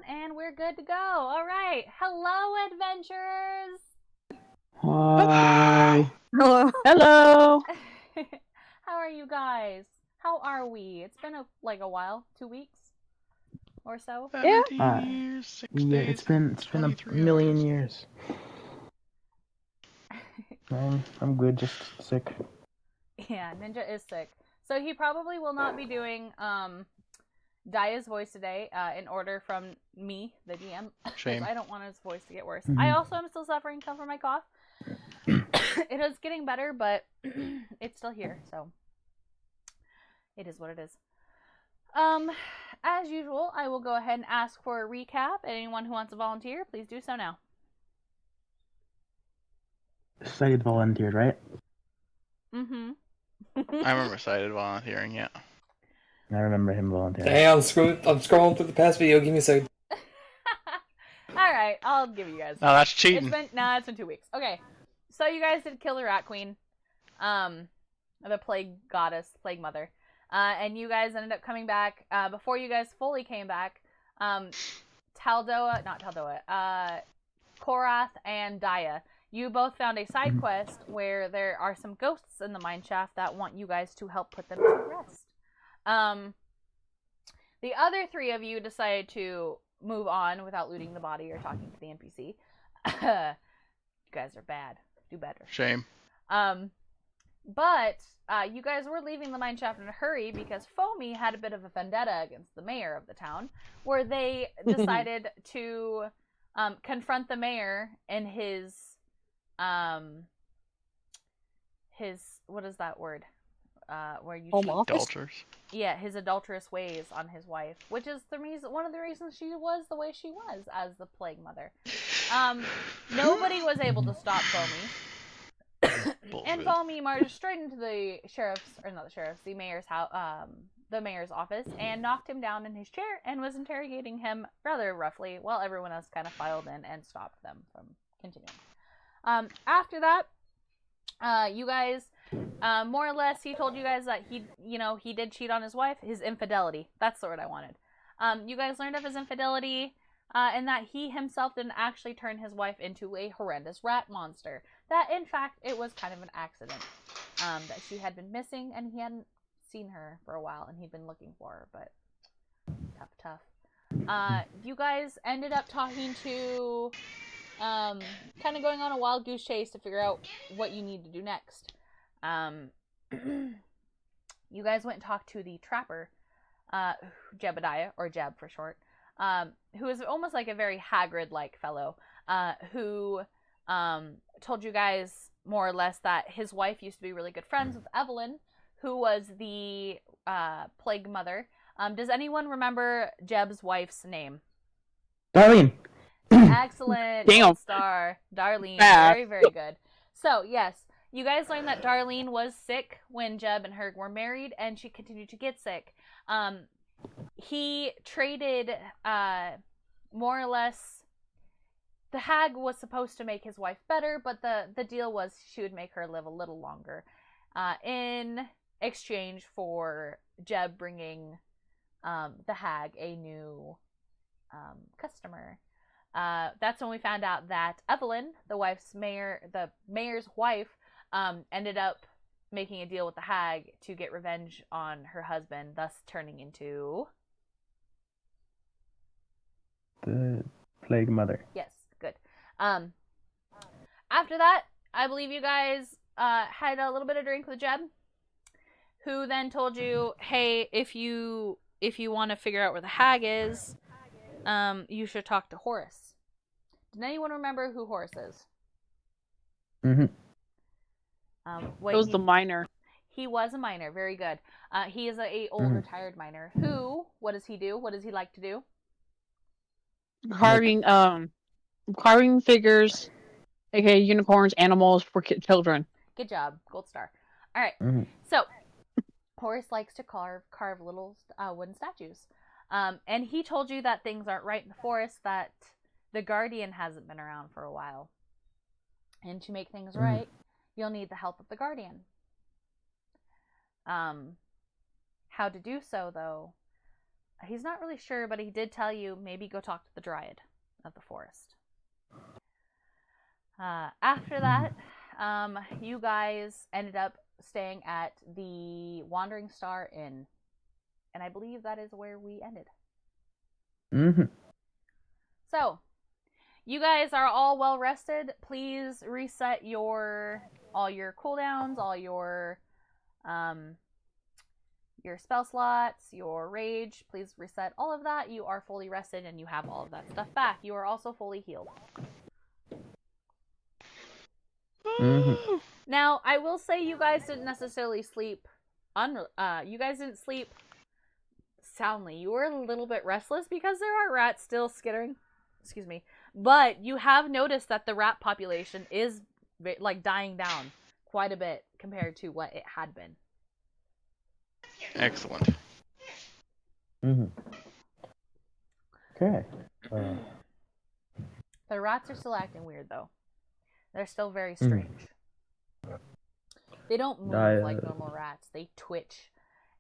and we're good to go. All right. Hello, adventurers. Hi. Hello. Hello. How are you guys? How are we? It's been a while, 2 weeks or so. Yeah. 17 years, 6 Yeah, days, it's been a 23 million hours. years. I'm good, just sick. Yeah, Ninja is sick, so he probably will not be doing Daya's voice today. In order from me, the DM, because Shame. I don't want his voice to get worse. Mhm. I also am still suffering from my cough. It is getting better, but it's still here, so it is what it is. As usual, I will go ahead and ask for a recap. Anyone who wants to volunteer, please do so now. Cited volunteered, right? Mm-hmm. I remember Cited volunteering, yeah. I remember him volunteering. Hey, I'm scrolling through the past video. Give me a second. All right, I'll give you guys. No, that's cheating. It's been 2 weeks. Okay, so you guys did kill the Rat Queen, the Plague Goddess, Plague Mother, and you guys ended up coming back. Before you guys fully came back, Korath and Daya, you both found a side quest where there are some ghosts in the mine shaft that want you guys to help put them to rest. The other three of you decided to move on without looting the body or talking to the NPC. You guys are bad. Do better. Shame. But you guys were leaving the mine shaft in a hurry because Foamy had a bit of a vendetta against the mayor of the town, where they decided to confront the mayor in his what is that word? Where you Home cheat. office? Adulterers. Yeah, his adulterous ways on his wife, which is one of the reasons she was the way she was as the Plague Mother. Nobody was able to stop Foamy. And Foamy marched straight into the mayor's house, the mayor's office, and knocked him down in his chair and was interrogating him rather roughly, while everyone else kind of filed in and stopped them from continuing. After that, you guys, more or less, he told you guys that he did cheat on his wife. His infidelity. That's the word I wanted. You guys learned of his infidelity, and that he himself didn't actually turn his wife into a horrendous rat monster. That, in fact, it was kind of an accident. That she had been missing, and he hadn't seen her for a while, and he'd been looking for her, but tough. You guys ended up talking to, kind of going on a wild goose chase to figure out what you need to do next. You guys went and talked to the trapper, Jebediah, or Jeb for short, who is almost like a very Hagrid-like fellow, who told you guys more or less that his wife used to be really good friends with Evelyn, who was the Plague Mother. Does anyone remember Jeb's wife's name? Darlene. Excellent. Damn. Gold star. Darlene. Very, very good. So, yes, you guys learned that Darlene was sick when Jeb and her were married, and she continued to get sick. He traded, more or less, the hag was supposed to make his wife better, but the deal was she would make her live a little longer, in exchange for Jeb bringing the hag a new customer. That's when we found out that Evelyn, the mayor's wife, ended up making a deal with the hag to get revenge on her husband, thus turning into The Plague Mother. Yes, good. After that, I believe you guys had a little bit of drink with Jeb, who then told you, "Hey, if you want to figure out where the hag is, you should talk to Horace." Did anyone remember who Horace is? Mm-hmm. It was the miner. He was a miner. Very good. He is a old retired miner. Who? What does he do? What does he like to do? Carving figures, aka unicorns, animals for children. Good job. Gold star. All right. So, Horace likes to carve little wooden statues. And he told you that things aren't right in the forest, that the Guardian hasn't been around for a while. And to make things right, you'll need the help of the Guardian. How to do so, though, he's not really sure, but he did tell you maybe go talk to the Dryad of the forest. After that, you guys ended up staying at the Wandering Star Inn. And I believe that is where we ended. Mm-hmm. So, you guys are all well rested. Please reset all your cooldowns, all your spell slots, your rage. Please reset all of that. You are fully rested and you have all of that stuff back. You are also fully healed. Mm-hmm. Now, I will say you guys didn't necessarily sleep. You guys didn't sleep soundly. You were a little bit restless because there are rats still skittering. Excuse me. But you have noticed that the rat population is like dying down quite a bit compared to what it had been. Excellent. Mm-hmm. Okay. The rats are still acting weird though. They're still very strange. They don't move like normal rats. They twitch.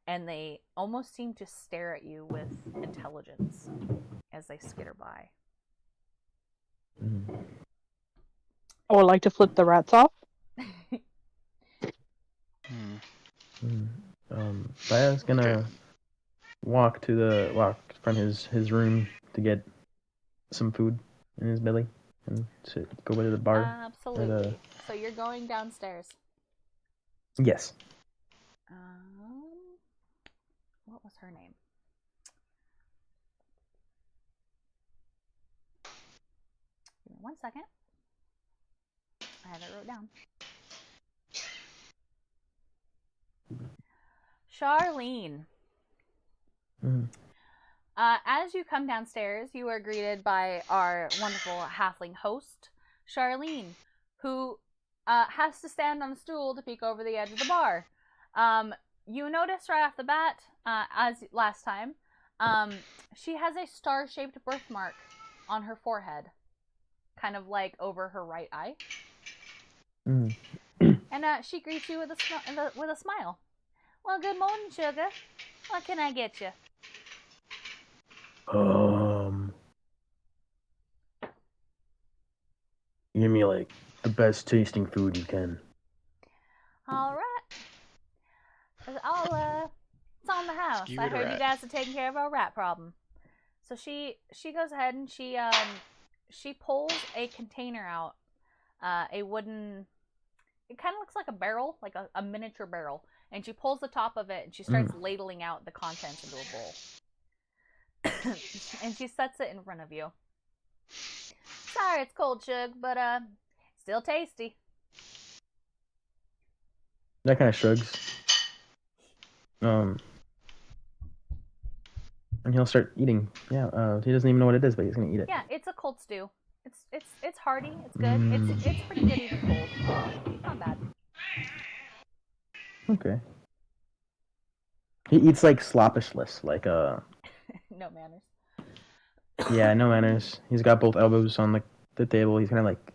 And they almost seem to stare at you with intelligence as they skitter by. I would like to flip the rats off. Baya's gonna walk from his room to get some food in his belly and go to the bar. Absolutely. So you're going downstairs. Yes. What was her name? Give me 1 second. I have it wrote down. Charlene. As you come downstairs, you are greeted by our wonderful halfling host, Charlene, who has to stand on a stool to peek over the edge of the bar. You notice right off the bat, as last time, she has a star-shaped birthmark on her forehead, kind of like over her right eye. And she greets you with a smile. Well, good morning, sugar. What can I get you? Give me like the best tasting food you can. All right. It's on the house. Skewered I heard rat. you guys are taking care of our rat problem. So she goes ahead and she pulls a container out, a wooden. It kind of looks like a barrel, like a miniature barrel, and she pulls the top of it and she starts ladling out the contents into a bowl. And she sets it in front of you. Sorry, it's cold, Shug, but still tasty. That kind of shrugs. And he'll start eating. Yeah. He doesn't even know what it is, but he's gonna eat it. Yeah, it's a cold stew. It's hearty. It's good. It's pretty good even cold. Not bad. Okay. He eats like sloppishless, like No manners. Yeah, no manners. He's got both elbows on the table. He's kind of like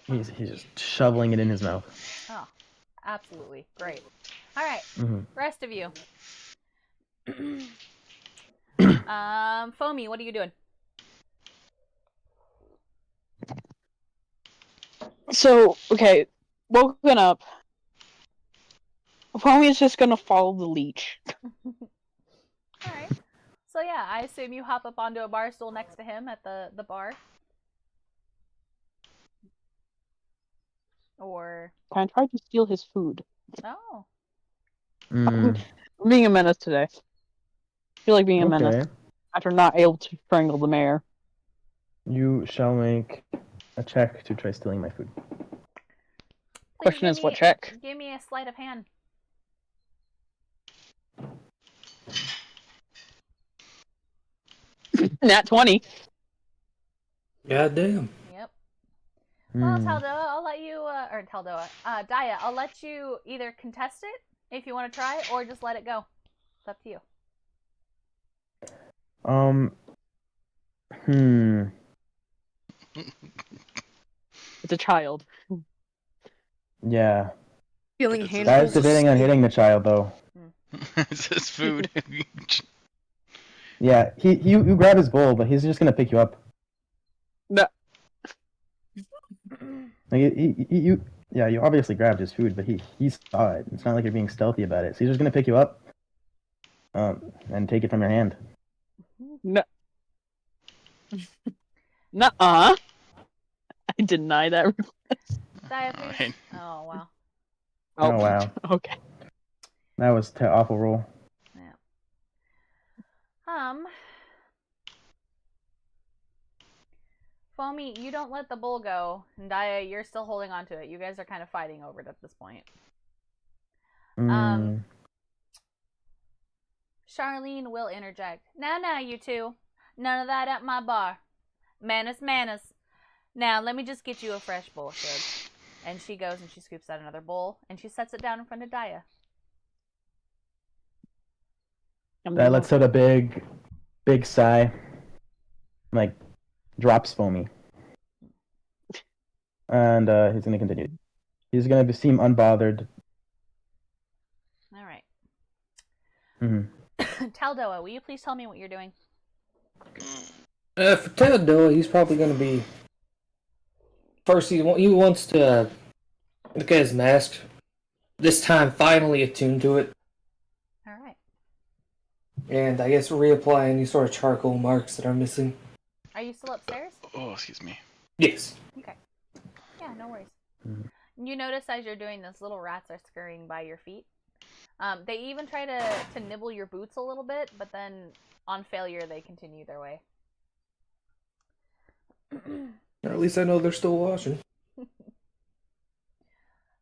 he's just shoveling it in his mouth. Oh, absolutely great. All right, rest of you. Foamy, what are you doing? So, okay, woken up. Foamy is just gonna follow the leech. Alright. So yeah, I assume you hop up onto a bar stool next to him at the bar. Or... I tried to steal his food. Oh. I'm being a menace today. I feel like being a menace after not able to strangle the mayor. You shall make a check to try stealing my food. Question is, what check? Give me a sleight of hand. Nat 20. God damn. Yep. Well, Taldoa, I'll let you, or Taldoa, Daya, I'll let you either contest it if you want to try, or just let it go. It's up to you. It's a child. Yeah. Feeling Guys handfuls of debating on hitting the child, though. It's his food. Yeah, you grab his bowl, but he's just gonna pick you up. No. Like you obviously grabbed his food, but he saw it. It's not like you're being stealthy about it. So he's just gonna pick you up, and take it from your hand. No. Nuh-uh. I deny that. Dia, please. Alright. Oh wow. Oh wow, Okay. that was awful roll. Yeah. Foamy, you don't let the bull go, and Dia, you're still holding on to it. You guys are kind of fighting over it at this point. Charlene will interject. Now, you two. None of that at my bar. Manners. Now, let me just get you a fresh bowl, Shug. And she goes and she scoops out another bowl, and she sets it down in front of Dia. That lets out a big sigh. Like, drops Foamy. And he's gonna continue. He's gonna seem unbothered. All right. Mm-hmm. Taldoa, will you please tell me what you're doing? For Taldoa, he's probably going to be... First, he wants to look at his mask. This time, finally attuned to it. All right. And I guess reapply any sort of charcoal marks that are missing. Are you still upstairs? Oh, excuse me. Yes. Okay. Yeah, no worries. Mm-hmm. You notice as you're doing this, little rats are scurrying by your feet. They even try to nibble your boots a little bit, but then on failure, they continue their way. Or at least I know they're still watching.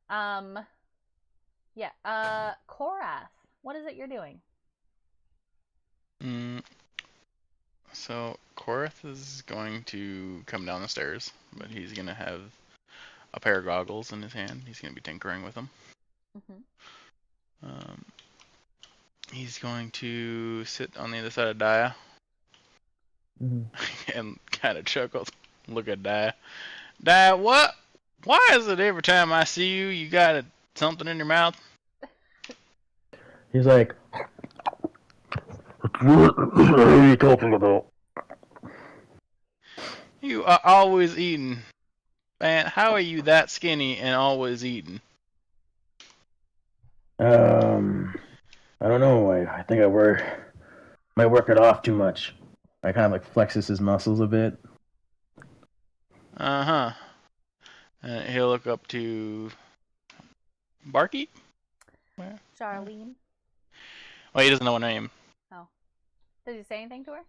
Yeah. Korath, what is it you're doing? So Korath is going to come down the stairs, but he's gonna have a pair of goggles in his hand. He's gonna be tinkering with them. Mm-hmm. He's going to sit on the other side of Dia and kind of chuckle. Look at Dia. Dia, what? Why is it every time I see you, you got something in your mouth? He's like, what are you talking about? You are always eating. Man, how are you that skinny and always eating? I don't know. I think I might work it off too much. I kind of like flexes his muscles a bit. Uh-huh. And he'll look up to Barkeep? Where? Charlene. Well, he doesn't know her name. Oh. Did he say anything to her?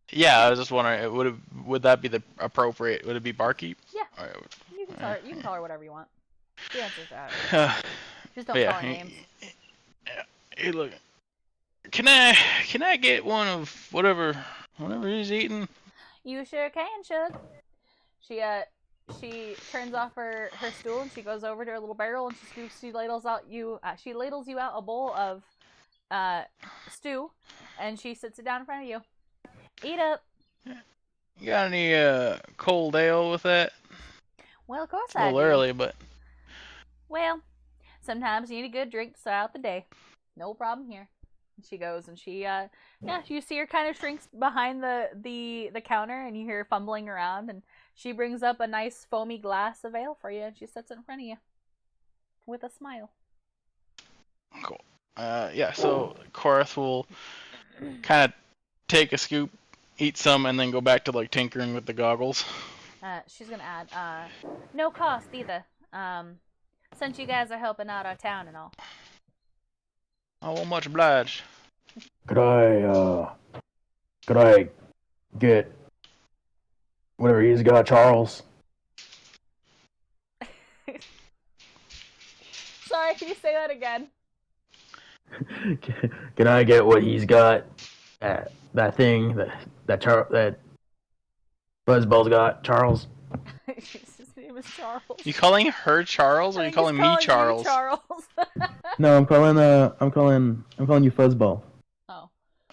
Yeah, I was just wondering, would that be the appropriate? Would it be Barkeep? Yeah. Or, You can call her whatever you want. She answers that. Just don't yeah, call her names. Hey, look. Can I get one of whatever he's eating? You sure can, Shug. She turns off her stool and she goes over to her little barrel and she ladles you out a bowl of stew, and she sits it down in front of you. Eat up. You got any cold ale with that? Well, of course It's a I little do. early, but Well, sometimes you need a good drink to start out the day. No problem here. She goes and you see her kind of shrinks behind the counter, and you hear her fumbling around, and she brings up a nice foamy glass of ale for you, and she sets it in front of you with a smile. cool. Yeah, so Korath will kind of take a scoop, eat some, and then go back to like tinkering with the goggles. She's gonna add, no cost either. Since you guys are helping out our town and all. Oh, well, much obliged. Could I get whatever he's got, Charles? Sorry, can you say that again? Can I get what he's got? That thing that Buzzball's got, Charles. His name is Charles. You calling her Charles, or you calling me Charles? You Charles. No, I'm calling you Fuzzball. Oh.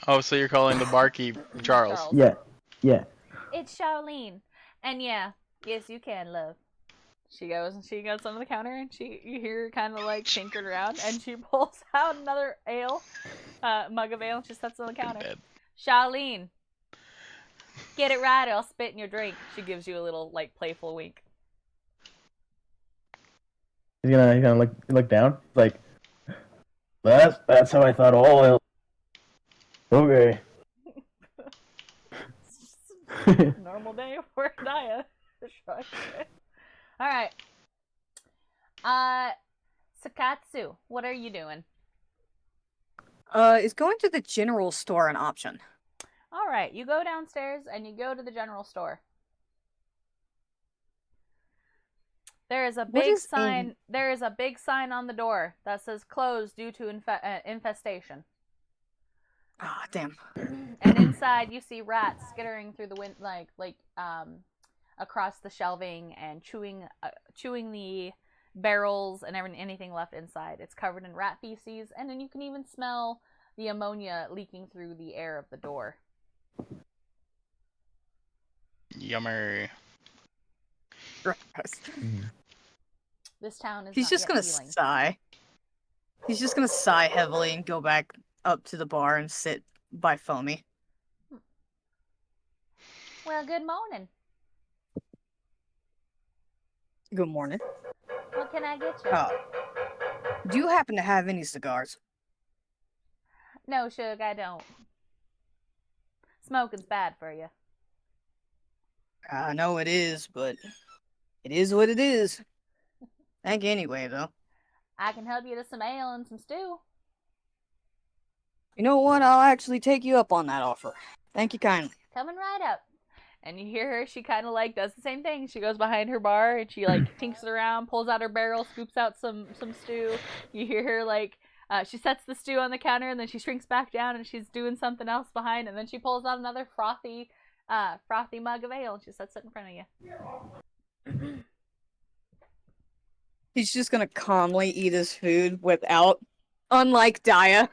Oh, so you're calling the barkeep Charles? Yeah. It's Charlene, and yes, you can, love. She goes and she goes under the counter and you hear her kind of like tinkering around and she pulls out another mug of ale and she sets it on the counter. Dead. Charlene, get it right or I'll spit in your drink. She gives you a little like playful wink. He's gonna look down. Like, that's how I thought all ale. Okay. Normal day for Naya. Alright. Sakatsu, what are you doing? Is going to the general store an option? Alright, you go downstairs and you go to the general store. There is a big sign. There is a big sign on the door that says "Closed due to infestation." Ah, damn. And inside, you see rats skittering through the wind, across the shelving and chewing the barrels and anything left inside. It's covered in rat feces, and then you can even smell the ammonia leaking through the air of the door. Yummer. This town is. He's not just yet gonna healing. sigh. He's just gonna sigh heavily and go back up to the bar and sit by Foamy. Well, good morning. Good morning. What can I get you? Do you happen to have any cigars? No, Shug, I don't. Smoking's bad for you. I know it is, but it is what it is. Thank you anyway, though. I can help you to some ale and some stew. You know what? I'll actually take you up on that offer. Thank you kindly. Coming right up. And you hear her, she kind of like does the same thing. She goes behind her bar and she like tinks it around, pulls out her barrel, scoops out some stew. You hear her like, she sets the stew on the counter and then she shrinks back down and she's doing something else behind. And then she pulls out another frothy mug of ale and she sets it in front of you. He's just gonna calmly eat his food unlike Daya,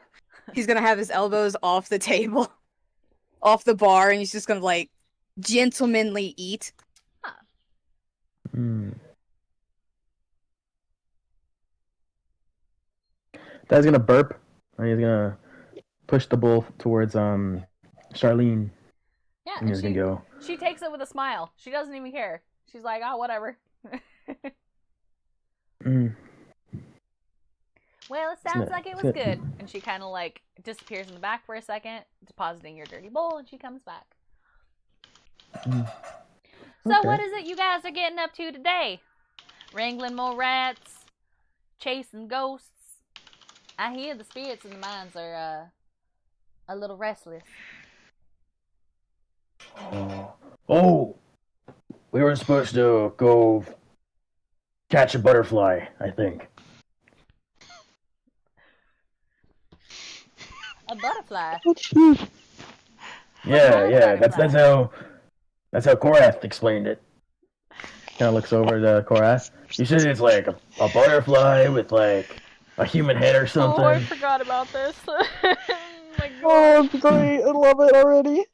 he's gonna have his elbows off the table, off the bar, and he's just gonna like gentlemanly eat. Dad's gonna burp, and he's gonna push the bowl towards Charlene. Yeah, and he's gonna go. She takes it with a smile. She doesn't even care. She's like, oh, whatever. Well, it sounds like it was good. And she kind of like disappears in the back for a second, depositing your dirty bowl, and she comes back. So Okay. what is it you guys are getting up to today? Wrangling more rats? Chasing ghosts? I hear the spirits in the mines are a little restless. Oh, we were supposed to go catch a butterfly, I think. A butterfly? Yeah, that's how Korath explained it. Kind of looks over to Korath. You said it's like a butterfly with like a human head or something. Oh, I forgot about this. My Oh, God. great! I love it already.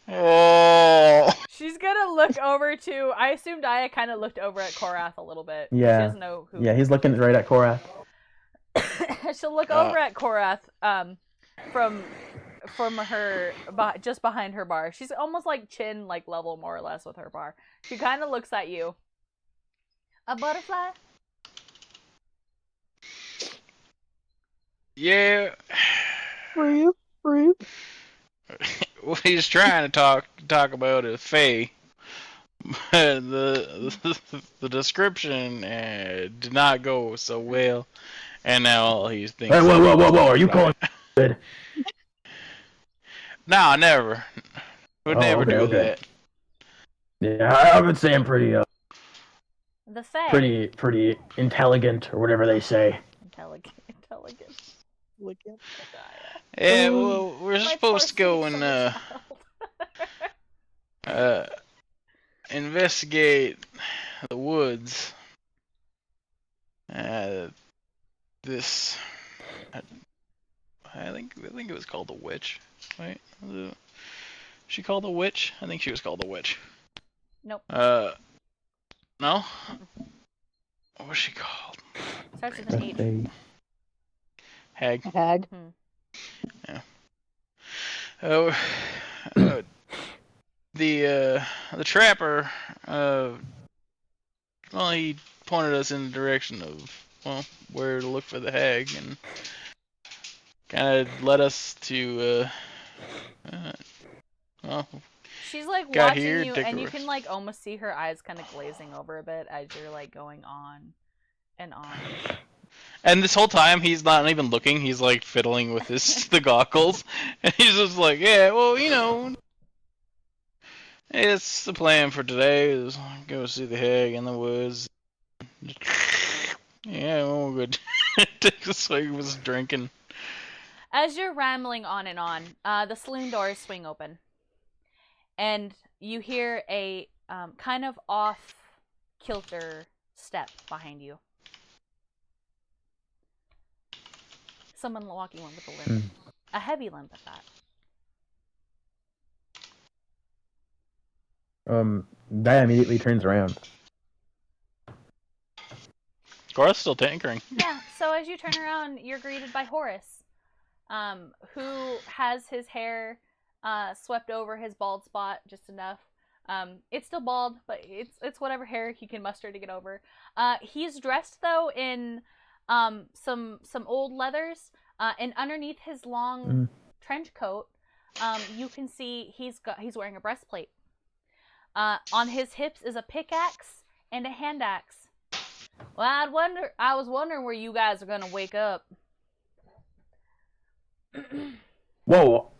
Oh. She's gonna look over to. I assume Daya kind of looked over at Korath a little bit. Yeah. She doesn't know who. Yeah, he's looking right at Korath. She'll look over at Korath from her just behind her bar. She's almost like chin like level more or less with her bar. She kind of looks at you. A butterfly? Yeah. Breathe, breathe. What he's trying to talk about is Faye. The description did not go so well, and now all he's thinking. Hey, whoa! Are you calling good? No, never. Would never do that. Yeah, I would say I'm pretty The Fae. pretty intelligent or whatever they say. Intelligent. Look at Yeah, well, we're My supposed to poor go sweet and summer investigate the woods. This, I think it was called the witch, right? She called the witch? I think she was called the witch. Nope. No? What was she called? Starts with an H. Birthday. Hag. Hag. Oh, the trapper, well, he pointed us in the direction of, well, where to look for the hag, and kind of led us to, well, She's like got watching here, you, take and a you rest. can like almost see her eyes kind of glazing over a bit as you're like going on and on. And this whole time, he's not even looking. He's like fiddling with the goggles, and he's just like, "Yeah, well, you know, it's the plan for today is go see the hag in the woods." Yeah, well, we're good. Take a swig of his drinking. As you're rambling on and on, the saloon doors swing open, and you hear a kind of off kilter step behind you. Someone walking in with a limp, a heavy limp at that. Dia immediately turns around. Gora's still tinkering. Yeah, so as you turn around, you're greeted by Horace, who has his hair swept over his bald spot just enough. It's still bald, but it's whatever hair he can muster to get over. He's dressed though in some old leathers, and underneath his long trench coat, you can see he's wearing a breastplate. On his hips is a pickaxe and a hand axe. Well, I was wondering where you guys are gonna wake up. Whoa,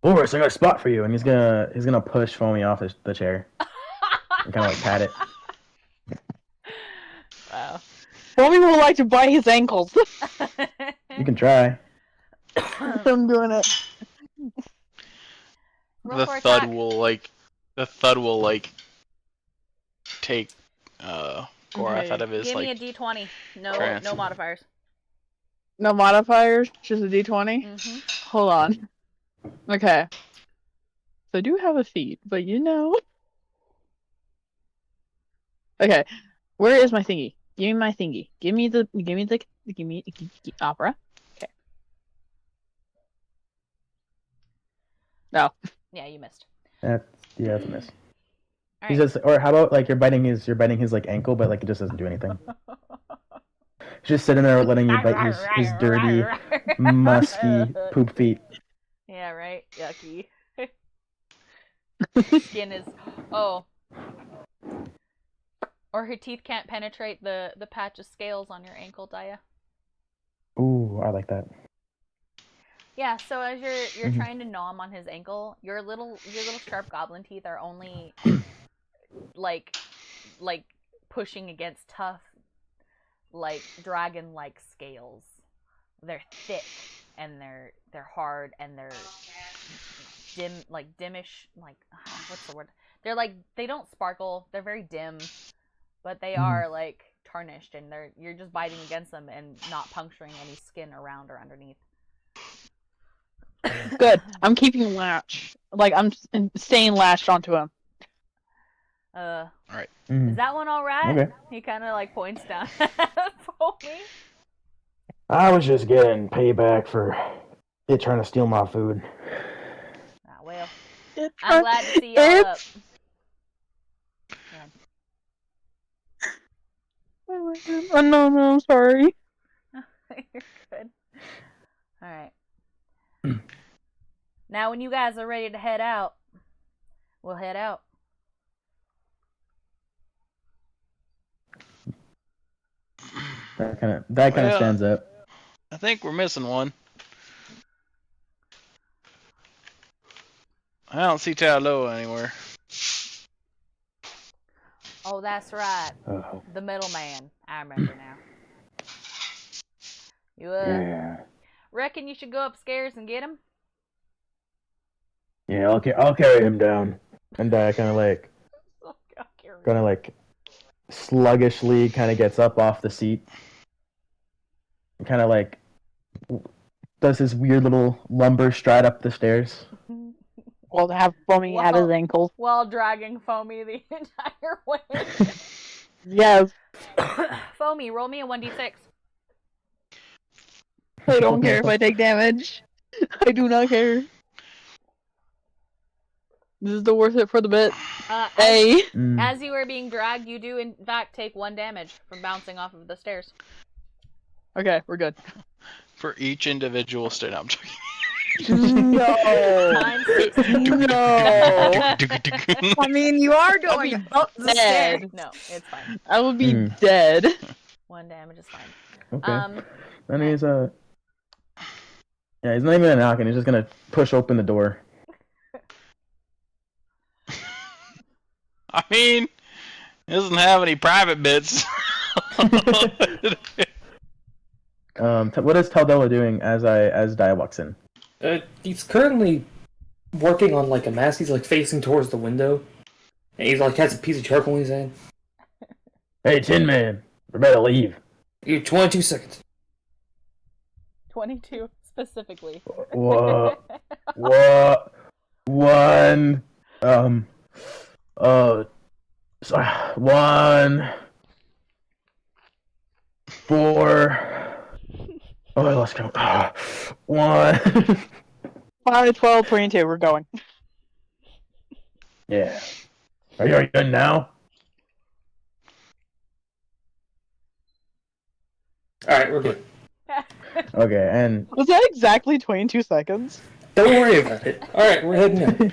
Boris, I got a spot for you, and he's gonna push Foamy off the chair and kind of like pat it. Wow. Foamy will like to bite his ankles. You can try. I'm doing it. Roll The for thud attack. will like take Gorath Okay. out of his Give me a like D20. trance. No modifiers. No modifiers, just a d20. Mm-hmm. Hold on. Okay. So I do have a feat, but you know. Okay. Where is my thingy? Give me my thingy. Give me opera. Okay. No. Yeah, you missed. That's a miss. All He's right. just, or how about like you're biting his like ankle, but like it just doesn't do anything. He's just sitting there letting you bite his dirty, musky poop feet. Yeah, right. Yucky. Skin is or her teeth can't penetrate the patch of scales on your ankle, Dia. Ooh, I like that. Yeah, so as you're trying to gnaw him on his ankle, your little sharp goblin teeth are only like pushing against tough like dragon like scales. They're thick and they're hard and they're dimmish, like what's the word? They're like, they don't sparkle, they're very dim, but they are like tarnished, and you're just biting against them and not puncturing any skin around or underneath. Good. I'm keeping latch. Like I'm staying latched onto him. All right. Is that one all right? Okay. He kind of like points down at Foamy. I was just getting payback for it trying to steal my food. Ah, well, I'm glad to see y'all up. Oh no, I'm sorry. You're good. All right. Now, when you guys are ready to head out, we'll head out. That kind of stands up. I think we're missing one. I don't see Talo anywhere. Oh, that's right. The middleman. I remember now. You Yeah. reckon you should go upstairs and get him? Yeah, I'll carry him down, and kind of like sluggishly kind of gets up off the seat, and kind of like does his weird little lumber stride up the stairs, Well, to have Foamy at his ankles. While dragging Foamy the entire way. Yes. Foamy, roll me a 1d6. I don't care if I take damage. I do not care. This is the worth it for the bit. Hey. As you are being dragged, you do in fact take 1 damage from bouncing off of the stairs. Okay, we're good. For each individual stair. No, I'm joking. No. Times 16. No. I mean, you are going up the stairs. Dead. No, it's fine. I would be dead. 1 damage is fine. Okay. Then he's yeah, he's not even gonna knock, and he's just gonna push open the door. I mean, he doesn't have any private bits. What is Taldella doing as Dia walks in? He's currently working on like a mask. He's like facing towards the window, and he's like has a piece of charcoal in his hand. Hey, Tin Man, we better leave. You 22 seconds. 22 specifically. What? 1. Sorry. 1. 4. Oh, I lost count. 1. 5, 12, 22, we're going. Yeah. Are you done now? Alright, we're good. Okay, and Was that exactly 22 seconds? Don't worry about it. Alright, we're heading in.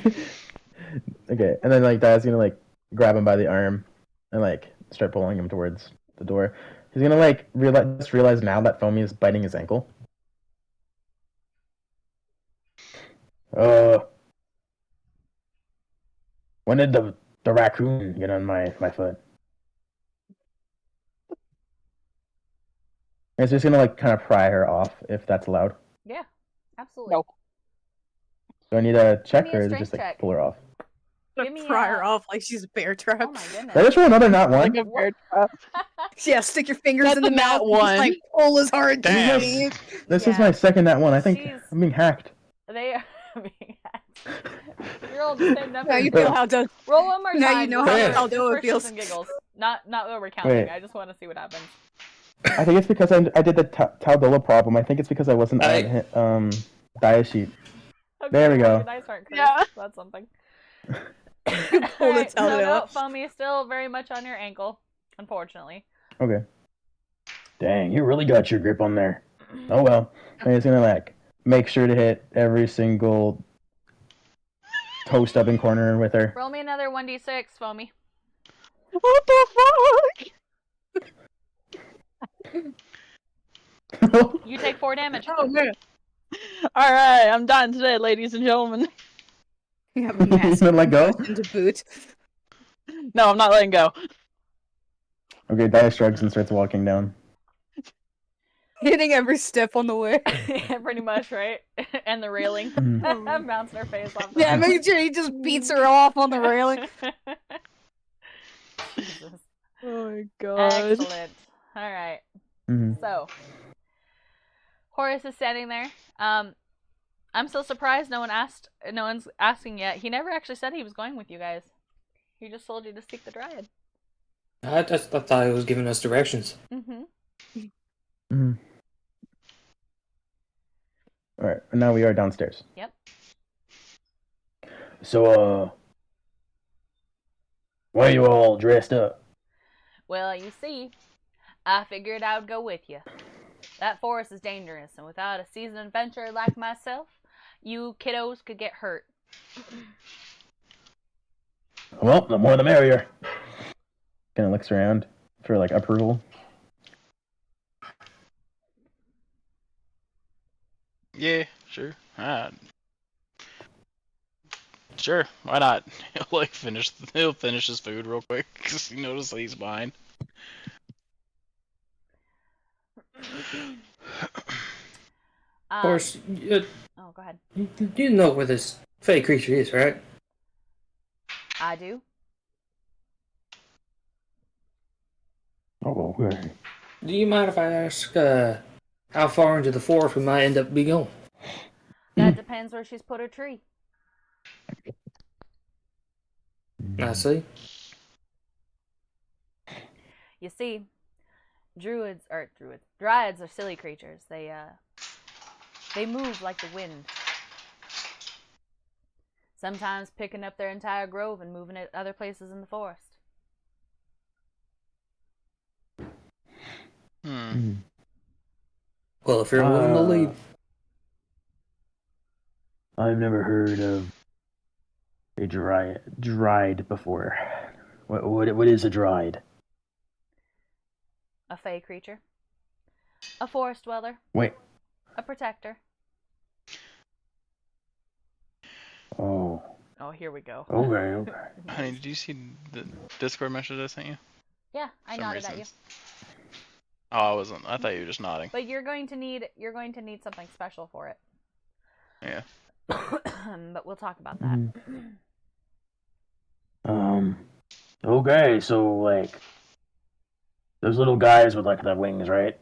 okay, and then like Dia's gonna like grab him by the arm and like start pulling him towards the door. He's gonna like realize now that Foamy is biting his ankle. When did the raccoon get on my foot? It's just gonna like kind of pry her off if that's allowed. Yeah, absolutely. No. Do I need a check Give me a or is it strength just like check. pull her off? Give me Pry her off like she's a bear trap. Oh my goodness. Did I just roll another not one? Like a bear trap. Yeah, stick your fingers That's in the a nat mouth and one. just, like pull as hard as Damn. you need. This Yeah. is my second nat one. I think She's- I'm being hacked. They are being hacked. You're all the same number. Now you know how to. Roll one more time. Now you know how just Taldilla for shits feels. and giggles. Not what we're counting. Wait. I just want to see what happens. I think it's because I did the Taldola problem. I think it's because I wasn't on Dia sheet. Okay, There we well, go. your dice aren't cursed. Yeah. That's something. Pull the Alright, so Taldilla. no, Foamy is still very much on your ankle, unfortunately. Okay. Dang, you really got your grip on there. Oh well. And he's gonna like make sure to hit every single toe stubbing corner with her. Roll me another 1d6, Foamy. What the fuck? You take 4 damage. Oh man. Alright, I'm done today, ladies and gentlemen. You have a massive Then let go. concussion to boot. No, I'm not letting go. Okay, Dia shrugs and starts walking down. Hitting every step on the way. Pretty much, right? And the railing. Mhm. Bouncing her face off the Yeah, railing. make sure he just beats her off on the railing. Jesus. Oh my god. Excellent. Alright. Mhm. So, Horace is standing there. I'm still surprised no one's asking yet. He never actually said he was going with you guys. He just told you to seek the Dryad. I thought he was giving us directions. Mm-hmm. Mhm. All right, and now we are downstairs. Yep. So, why are you all dressed up? Well, you see, I figured I would go with you. That forest is dangerous, and without a seasoned adventurer like myself, you kiddos could get hurt. Well, the more the merrier. Kind of looks around for like approval. Yeah, sure. Sure, why not? He'll finish his food real quick because he noticed that he's behind. Of course, Oh, go ahead. you know where this fey creature is, right? I do. Oh, okay. Do you mind if I ask how far into the forest we might end up be going? That depends where she's put her tree. I see. You see, dryads are silly creatures. They move like the wind. Sometimes picking up their entire grove and moving it other places in the forest. Well, if you're willing to lead. I've never heard of a dried before. What is a dried? A fey creature. A forest dweller. Wait. A protector. Oh. Oh, here we go. Okay. Honey, did you see the Discord message I sent you? Yeah, I nodded at you. Oh, I wasn't. I thought you were just nodding. But you're going to need something special for it. Yeah. But we'll talk about that. Okay, so like those little guys with like the wings, right?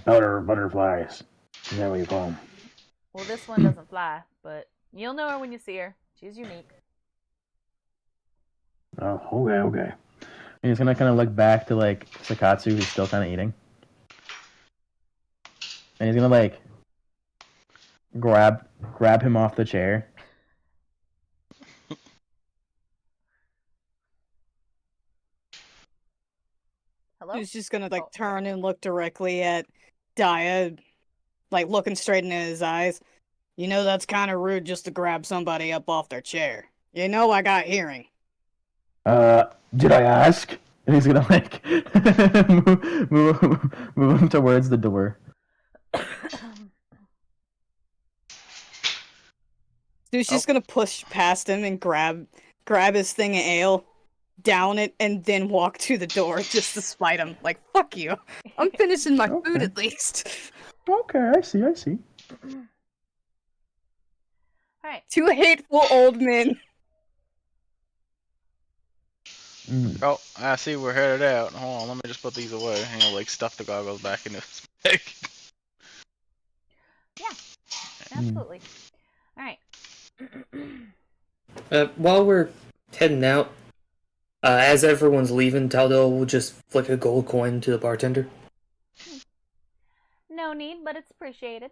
Butterflies. Is that what you call them? Well, this one doesn't fly, but you'll know her when you see her. She's unique. Oh, okay. And he's gonna kind of look back to like Sakatsu, who's still kind of eating, and he's gonna like grab him off the chair. Hello? He's just gonna like turn and look directly at Daya, like looking straight into his eyes. You know that's kind of rude just to grab somebody up off their chair. You know I got hearing. Did I ask? And he's gonna like move him towards the door. Dude's just gonna push past him and grab his thing of ale, down it, and then walk to the door just to spite him. Like, fuck you. I'm finishing my food at least. Okay, I see. Alright. Two hateful old men. Oh, I see we're headed out. Hold on, let me just put these away. And he'll like stuff the goggles back into his bag. Yeah, absolutely. Alright. While we're heading out, as everyone's leaving, Taldo will just flick a gold coin to the bartender. No need, but it's appreciated.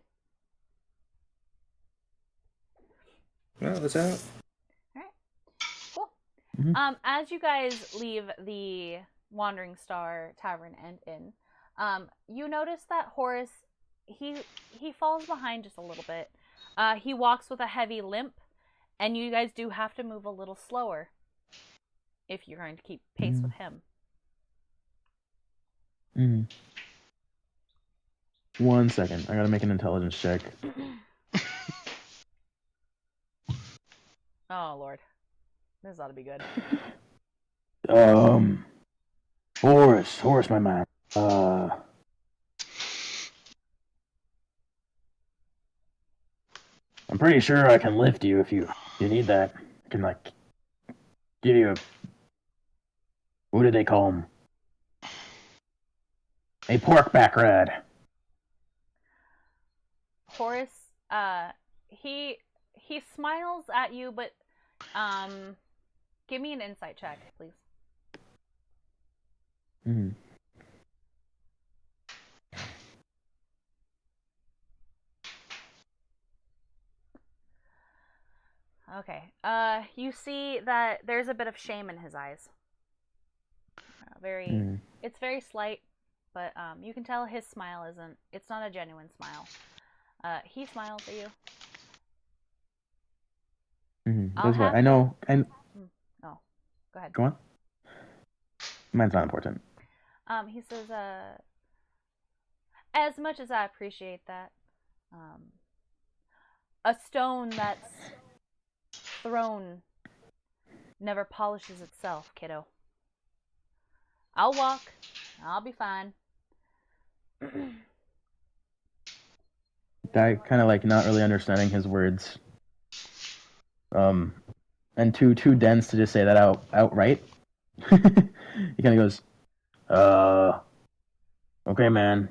Well, that's out. Alright. Cool. Mm-hmm. As you guys leave the Wandering Star Tavern and Inn, you notice that Horace, he falls behind just a little bit. He walks with a heavy limp, and you guys do have to move a little slower if you're going to keep pace with him. 1 second. I gotta make an intelligence check. Oh, Lord. This ought to be good. Horace, my man. I'm pretty sure I can lift you if you need that. I can like give you a, what do they call them? A pork back rad. Horace, he smiles at you, but give me an insight check, please. Okay. You see that there's a bit of shame in his eyes. It's very slight, but you can tell his smile it's not a genuine smile. He smiles at you. That's what I know. And oh, go ahead. Go on. Mine's not important. He says, as much as I appreciate that, a stone that's thrown never polishes itself, kiddo. I'll walk. I'll be fine. Guy kind of like not really understanding his words. And too dense to just say that outright. He kind of goes, okay, man.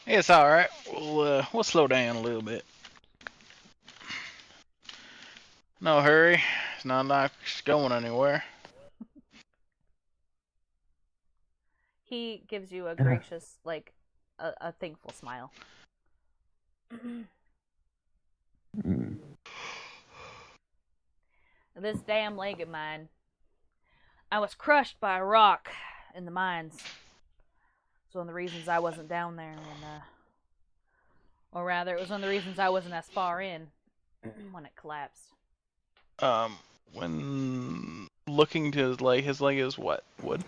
It's all right. We'll slow down a little bit. No hurry. It's not like she's going anywhere. He gives you a gracious, a thankful smile. This damn leg of mine. I was crushed by a rock in the mines. It's one of the reasons I wasn't down there, or rather, it was one of the reasons I wasn't as far in when it collapsed. When looking to his leg is what? Wood?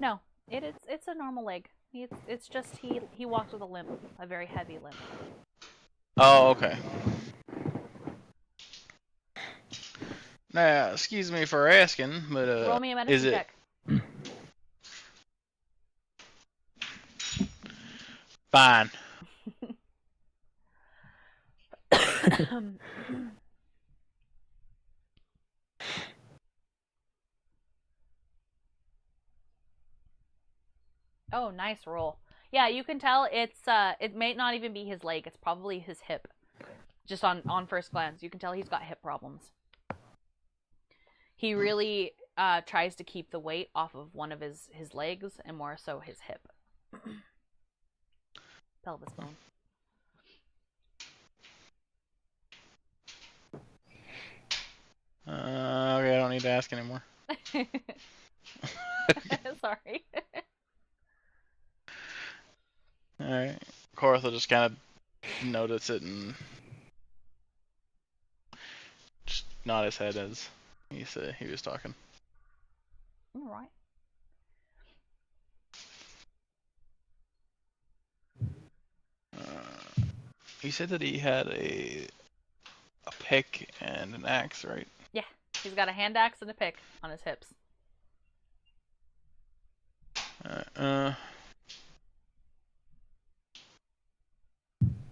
No, it's a normal leg. It's just he walks with a limp, a very heavy limp. Oh, okay. Now, excuse me for asking, but Roll me a medicine check. Fine. Oh, nice roll. Yeah, you can tell it may not even be his leg, it's probably his hip. Just on first glance, you can tell he's got hip problems. He really tries to keep the weight off of one of his legs and more so his hip. Pelvis bone. Okay, I don't need to ask anymore. Sorry. Alright. Korath will just kind of notice it and just nod his head as he said he was talking. Alright. He said that he had a pick and an axe, right? Yeah, he's got a hand axe and a pick on his hips.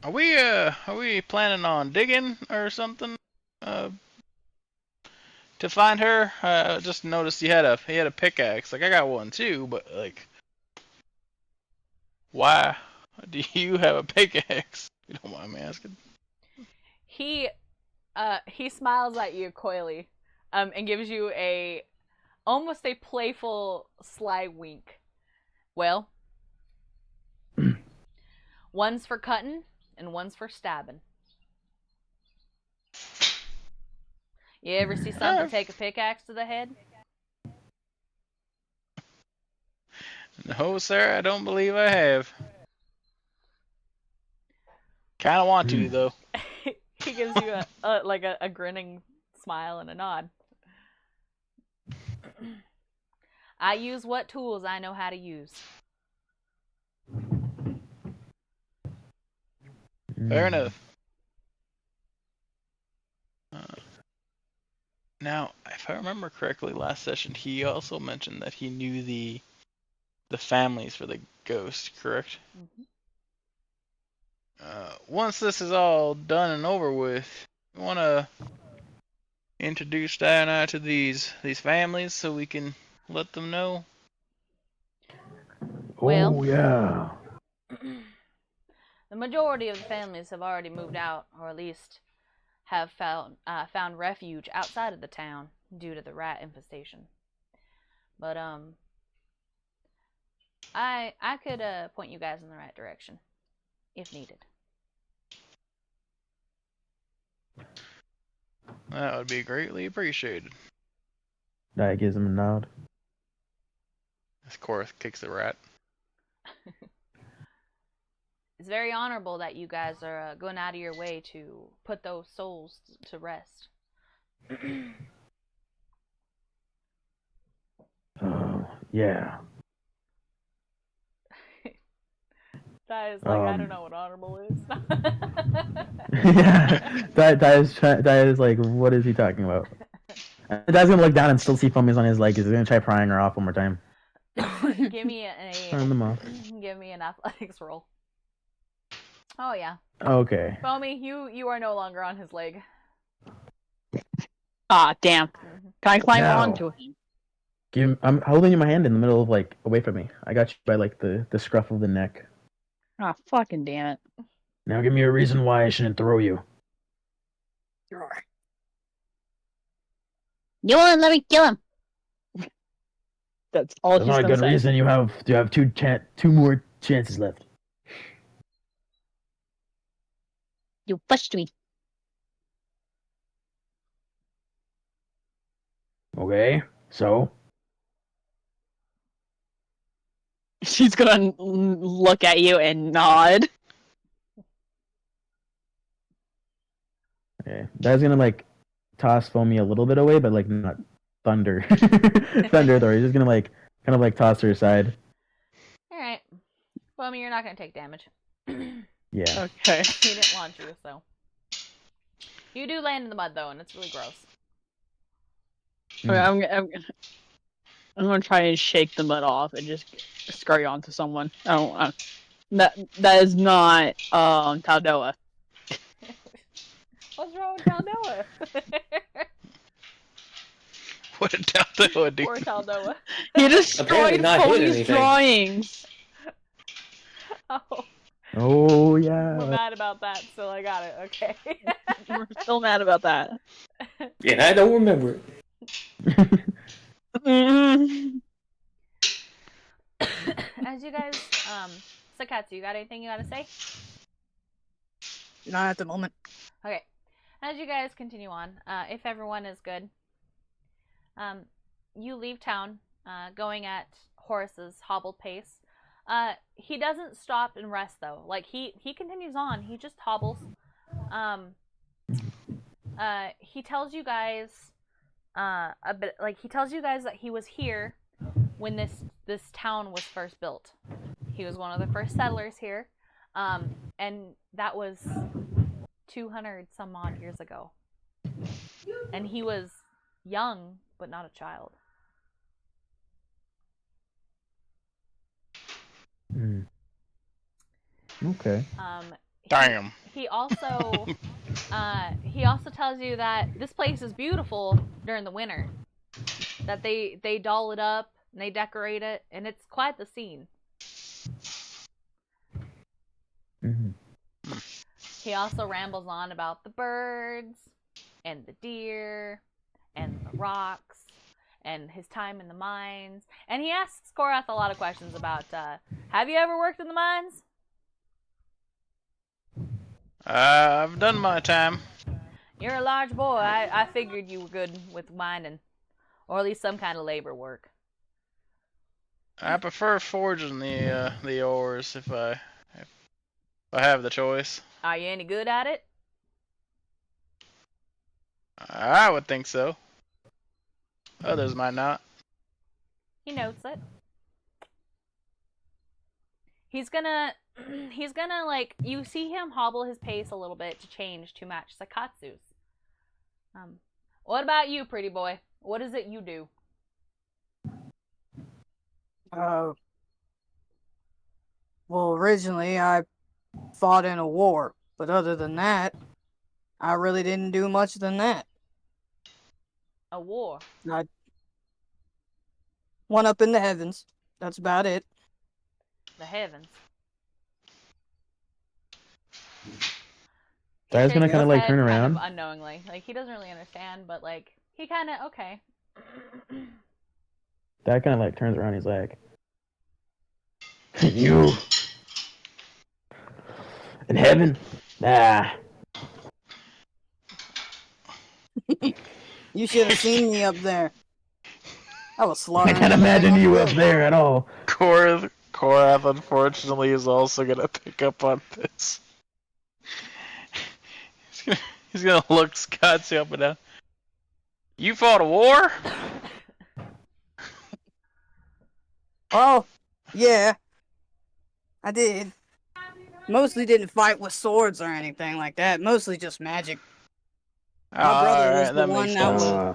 Are we planning on digging or something? To find her? Just noticed he had a pickaxe. Like I got one too, but like, why do you have a pickaxe? If you don't mind me asking. He smiles at you coyly, and gives you almost a playful sly wink. Well, one's for cutting and one's for stabbing. You ever see something take a pickaxe to the head? No, sir, I don't believe I have. Kind of want to though. He gives you a grinning smile and a nod. I use what tools I know how to use. Fair enough. Now, if I remember correctly, last session he also mentioned that he knew the families for the ghost, correct? Mm-hmm. Once this is all done and over with, you want to introduce Di and I to these families so we can let them know? Well, oh yeah. The majority of the families have already moved out, or at least have found refuge outside of the town due to the rat infestation. But I could point you guys in the right direction if needed. That would be greatly appreciated. That gives him a nod. As Korath kicks the rat. It's very honorable that you guys are going out of your way to put those souls to rest. Oh yeah. That is like, I don't know what honorable is. Yeah, that is like, what is he talking about? Dad's gonna look down and still see foamies on his leg. He's gonna try prying her off one more time. Give me Turn them off. Give me an athletics roll. Oh yeah. Okay. Foamy, you are no longer on his leg. Ah, damn. Can I climb No. onto him? I'm holding my hand in the middle of, like, away from me. I got you by, like, the scruff of the neck. Ah, fucking damn it. Now give me a reason why I shouldn't throw you. You won't let me kill him. That's all That's he's not a gonna good say. reason. You have two more chances left. You pushed me. Okay, so She's gonna look at you and nod. okay, that's gonna like toss Foamy a little bit away, but like not thunder, thunder though. He's just gonna like kind of like toss her aside. All right. Well, I mean, you're not gonna take damage. Yeah. Okay. He didn't launch you, so you do land in the mud though, and it's really gross. Okay, I'm gonna try and shake the mud off and just scurry onto someone. I don't. That is not Taldoa. What's wrong with Taldoa? What did Taldoa do? Poor Taldoa. He Apparently destroyed not hit Pony's anything. drawings. Oh, Oh we're yeah. mad about that, so I got it. Okay. We're still mad about that. And I don't remember it. Mm. As you guys, Sakatsu, you got anything you gotta say? Not at the moment. Okay. As you guys continue on, if everyone is good, you leave town, going at Horace's hobbled pace. He doesn't stop and rest though. Like he continues on. He just hobbles. He tells you guys, a bit like he tells you guys that he was here when this town was first built. He was one of the first settlers here, and that was 200 some odd years ago. And he was young, but not a child. Mm. Okay. Damn. He also tells you that this place is beautiful during the winter. That they doll it up and they decorate it, and it's quite the scene. Mm-hmm. He also rambles on about the birds and the deer and the rocks and his time in the mines. And he asks Korath a lot of questions about, have you ever worked in the mines? I've done my time. You're a large boy. I figured you were good with mining, or at least some kind of labor work. I prefer forging the ores if I have the choice. Are you any good at it? I would think so. Others might not. He notes it. He's gonna like, you see him hobble his pace a little bit to change to match Sakatsu's. What about you, pretty boy? What is it you do? Well, originally I fought in a war, but other than that, I really didn't do much than that. A war. I went up in the heavens. That's about it. The heavens. Guy's gonna kind of like turn around. Kind of unknowingly. Like, he doesn't really understand, but like, he kind of, okay. Dad kind of like turns around. He's like, "You in heaven? Nah." You should have seen me up there. I was I slaughtering. can't imagine you up there at all. Korath, unfortunately, is also gonna pick up on this. He's gonna look Scotty up and down. You fought a war? Oh, yeah. I did. Mostly didn't fight with swords or anything like that. Mostly just magic. My brother was the one that was. Yeah,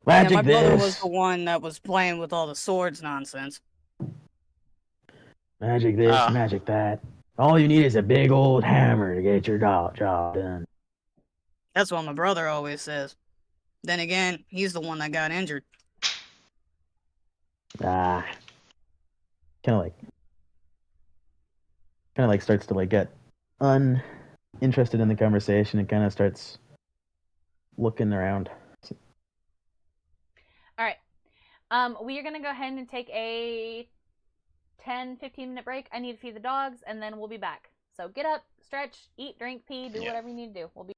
Magic my brother was this, the one that was playing with all the swords nonsense. magic this, magic that. All you need is a big old hammer to get your job done. That's what my brother always says. Then again, he's the one that got injured. Kind of like starts to like get uninterested in the conversation and kind of starts looking around. We are gonna go ahead and take a 10-15 minute break. I need to feed the dogs, and then we'll be back. So get up, stretch, eat, drink, pee, do whatever you need to do. We'll be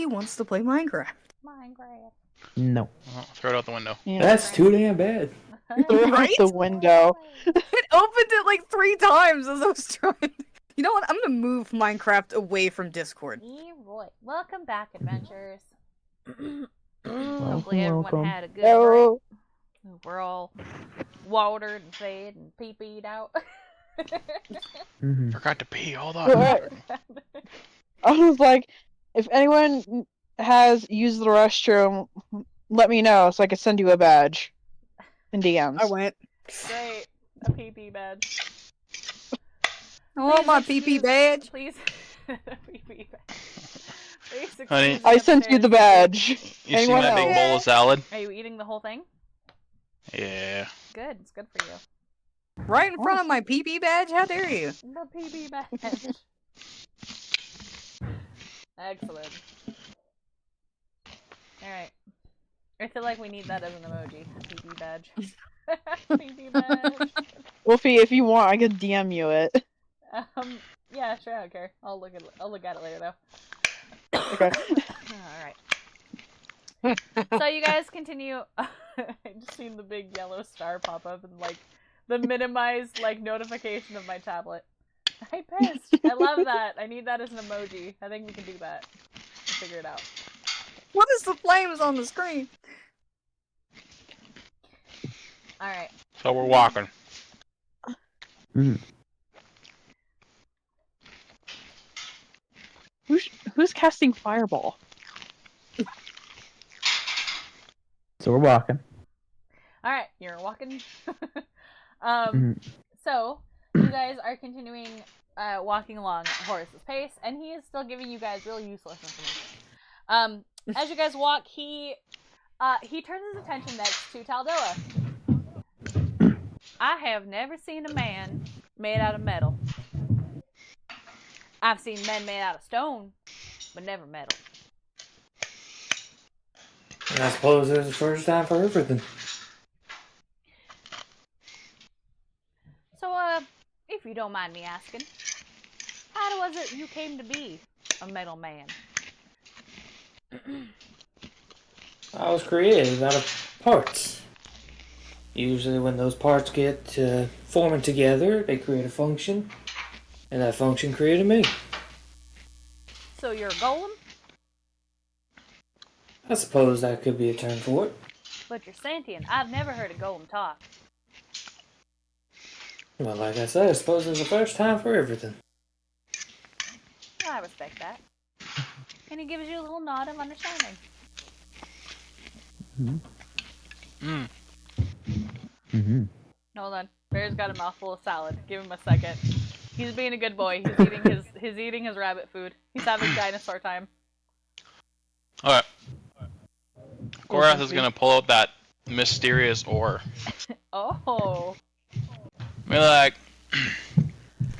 Nobody wants to play Minecraft. Minecraft. No. Well, throw it out the window. Yeah. That's too damn bad. Throw out Right? the window. It opened it like 3 times as I was trying. You know what? I'm gonna move Minecraft away from Discord. Leroy. Welcome back, adventurers. Hopefully Welcome, everyone welcome. had a good break. No. We're all watered and fed and pee-peed out. Mm-hmm. Forgot to pee. Hold on. What? I was like, if anyone has used the restroom, let me know so I can send you a badge in DMs. I went. Great. A pee-pee badge. I want my Please PP excuse- badge. Please. Pee-pee badge. Please Honey. excuse I me sent you the upstairs. badge. You seen Anyone that big else? bowl of salad? Are you eating the whole thing? Yeah. Good. It's good for you. Right in front of my PP badge? How dare you? The PB badge. Excellent. Alright. I feel like we need that as an emoji. PB badge. PB badge. Wolfie, if you want, I could DM you it. Yeah, sure, I don't care. I'll look at it later though. Okay. Alright. So you guys continue. I just seen the big yellow star pop up and like the minimized like notification of my tablet. I pissed. I love that. I need that as an emoji. I think we can do that. We'll figure it out. What is the flames on the screen? Alright. So we're walking. Mm-hmm. Who's casting fireball? So we're walking. Alright, you're walking. Mhm. So, you guys are continuing walking along at Horace's pace, and he is still giving you guys really useless information. As you guys walk, he turns his attention next to Taldoa. I have never seen a man made out of metal. I've seen men made out of stone, but never metal. I suppose there's a first time for everything. So, if you don't mind me asking, how was it you came to be a metal man? I was created out of parts. Usually when those parts get forming together, they create a function, and that function created me. So you're a golem, I suppose that could be a term for it. but you're sentient. I've never heard a golem talk. Well, like I said, I suppose there's a first time for everything. I respect that. And he gives you a little nod of understanding. Mm. Mm-hmm. Hold on. Bear's got a mouthful of salad. Give him a second. He's being a good boy. He's eating his rabbit food. He's having dinosaur time. Alright. Korath is gonna pull out that mysterious ore. Oh. Be like,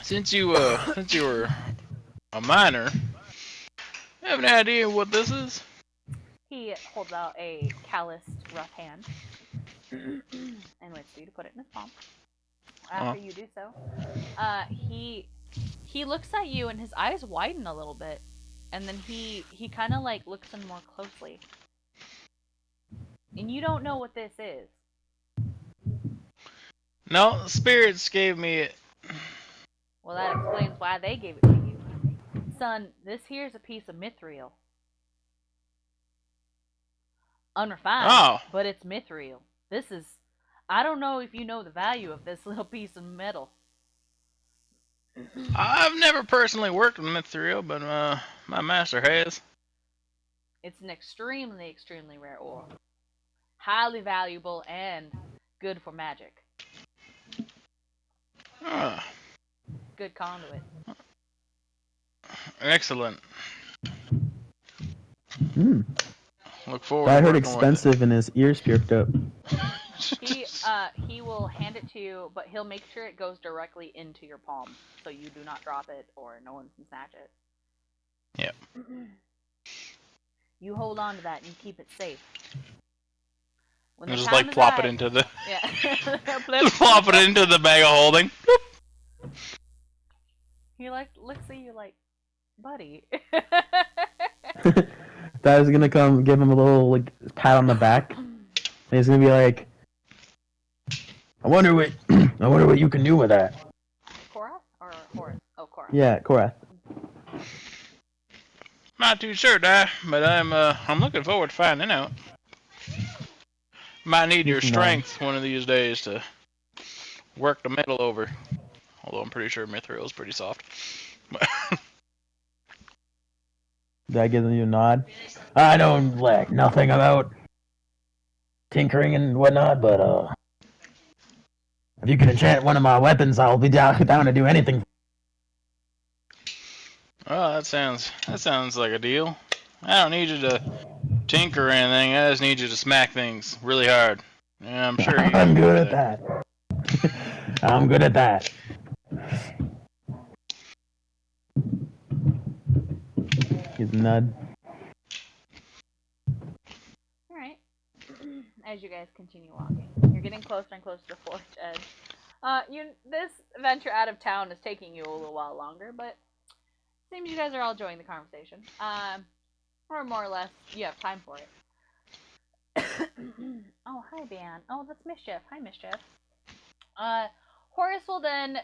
since you were a miner, you have an idea what this is? He holds out a calloused, rough hand and waits for you to put it in his palm. After you do so, he looks at you and his eyes widen a little bit, and then he kind of like looks in more closely. And you don't know what this is. No, spirits gave me it. Well, that explains why they gave it to you. Son, this here's a piece of mithril. Unrefined, Oh. but it's mithril. This is... I don't know if you know the value of this little piece of metal. I've never personally worked with mithril, but my master has. It's an extremely, extremely rare ore. Highly valuable and good for magic. Ah, Good conduit. excellent. Mm. Look forward I to heard working with it. expensive and his ears perked up. He will hand it to you, but he'll make sure it goes directly into your palm, so you do not drop it or no one can snatch it. Yep. You hold on to that and you keep it safe. When And the just time like is plop it right- into the Yeah. just plop it into the bag of holding. He like looks at you like, buddy. Dad's gonna come give him a little like pat on the back. And he's gonna be like, I wonder what you can do with that. Korath or Horace? Oh, Korath. Yeah, Korath. Not too sure, Di, but I'm looking forward to finding out. Might need your He's strength one of these days to work the metal over. Although I'm pretty sure Mithril's pretty soft. Dad gives you a nod. I know like nothing about tinkering and whatnot, but if you can enchant one of my weapons, I'll be down to do anything. Oh, that sounds like a deal. I don't need you to tinker or anything. I just need you to smack things really hard. Yeah, I'm sure you I'm can good do at that. I'm good at that. He's a nod. All right. As you guys continue walking, you're getting closer and closer to Forge Edge. This venture out of town is taking you a little while longer, but seems you guys are all enjoying the conversation. Or more or less, you have time for it. Oh, hi, Ban. Oh, that's Mischief. Hi, Mischief. Horace will then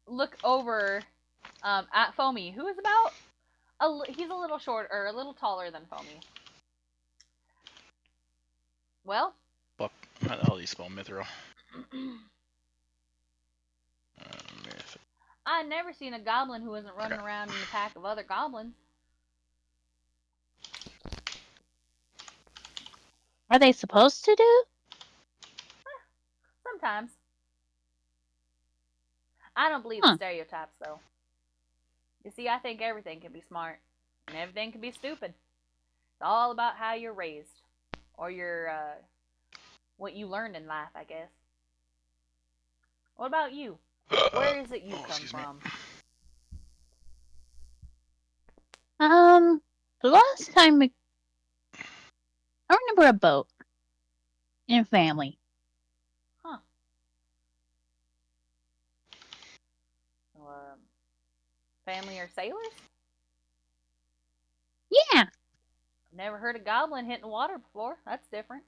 look over at Foamy, who is about he's a little short or a little taller than Foamy. Well, Fuck. How the hell do you spell Mithril? I've never seen a goblin who isn't running around in a pack of other goblins. Are they supposed to do? Sometimes. I don't believe in stereotypes, though. You see, I think everything can be smart, and everything can be stupid. It's all about how you're raised, or your what you learned in life, I guess. What about you? Where is it you come from? The last time I remember a boat and family. Huh. Family or sailors? Yeah. I've never heard a goblin hitting water before. That's different.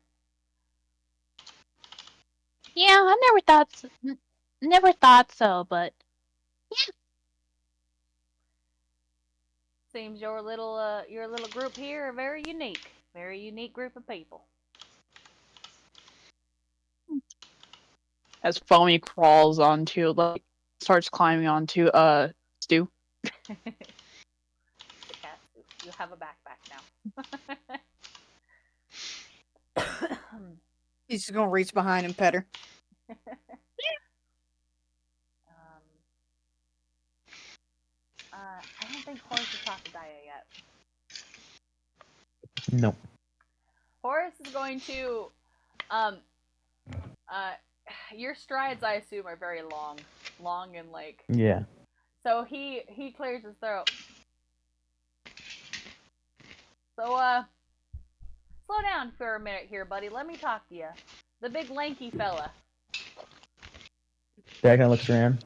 Yeah, I never thought so, but yeah. Seems your little group here are very unique group of people. As Foamy crawls onto, starts climbing onto Stu. The cat, you have a backpack now. He's just gonna reach behind and pet her. I don't think Horace has talked to Daya yet. No. Horace is going to, your strides, I assume, are very long and like. Yeah. So he clears his throat. So slow down for a minute here, buddy. Let me talk to you. The big lanky fella. Dad kind of looks around.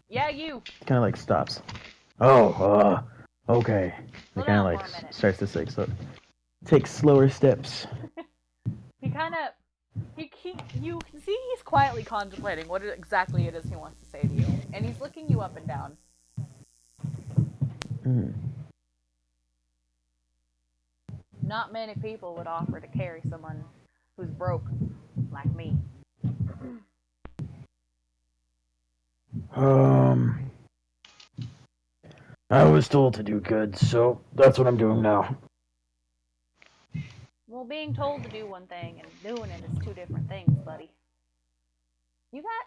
Yeah, you. Kind of like stops. Oh, okay. He Slow kind of down like for a minute. starts to take slower steps. He kind of, you can see he's quietly contemplating what exactly it is he wants to say to you, and he's looking you up and down. Not many people would offer to carry someone who's broke like me. I was told to do good, so that's what I'm doing now. Well, being told to do one thing and doing it is two different things, buddy. You got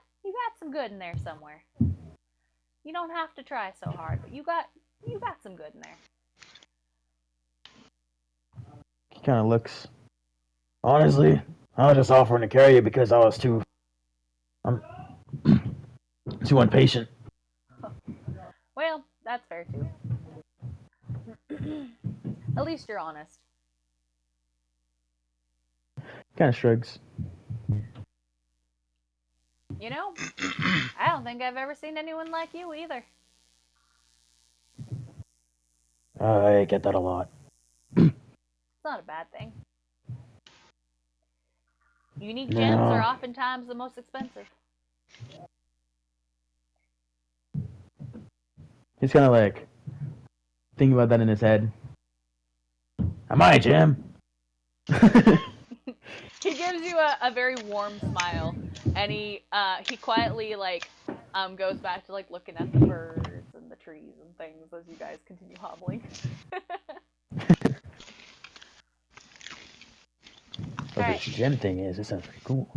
some good in there somewhere. You don't have to try so hard, but you got some good in there. He kind of looks. Honestly, I was just offering to carry you because I was too impatient. Well, that's fair too. At least you're honest. Kind of shrugs. You know, I don't think I've ever seen anyone like you either. I get that a lot. It's not a bad thing. Unique gems are oftentimes the most expensive. He's kind of like thinking about that in his head. Am I a gem? He gives you a very warm smile, and he quietly goes back to like looking at the birds and the trees and things as you guys continue hobbling. Whatever this gem thing is, it sounds pretty cool.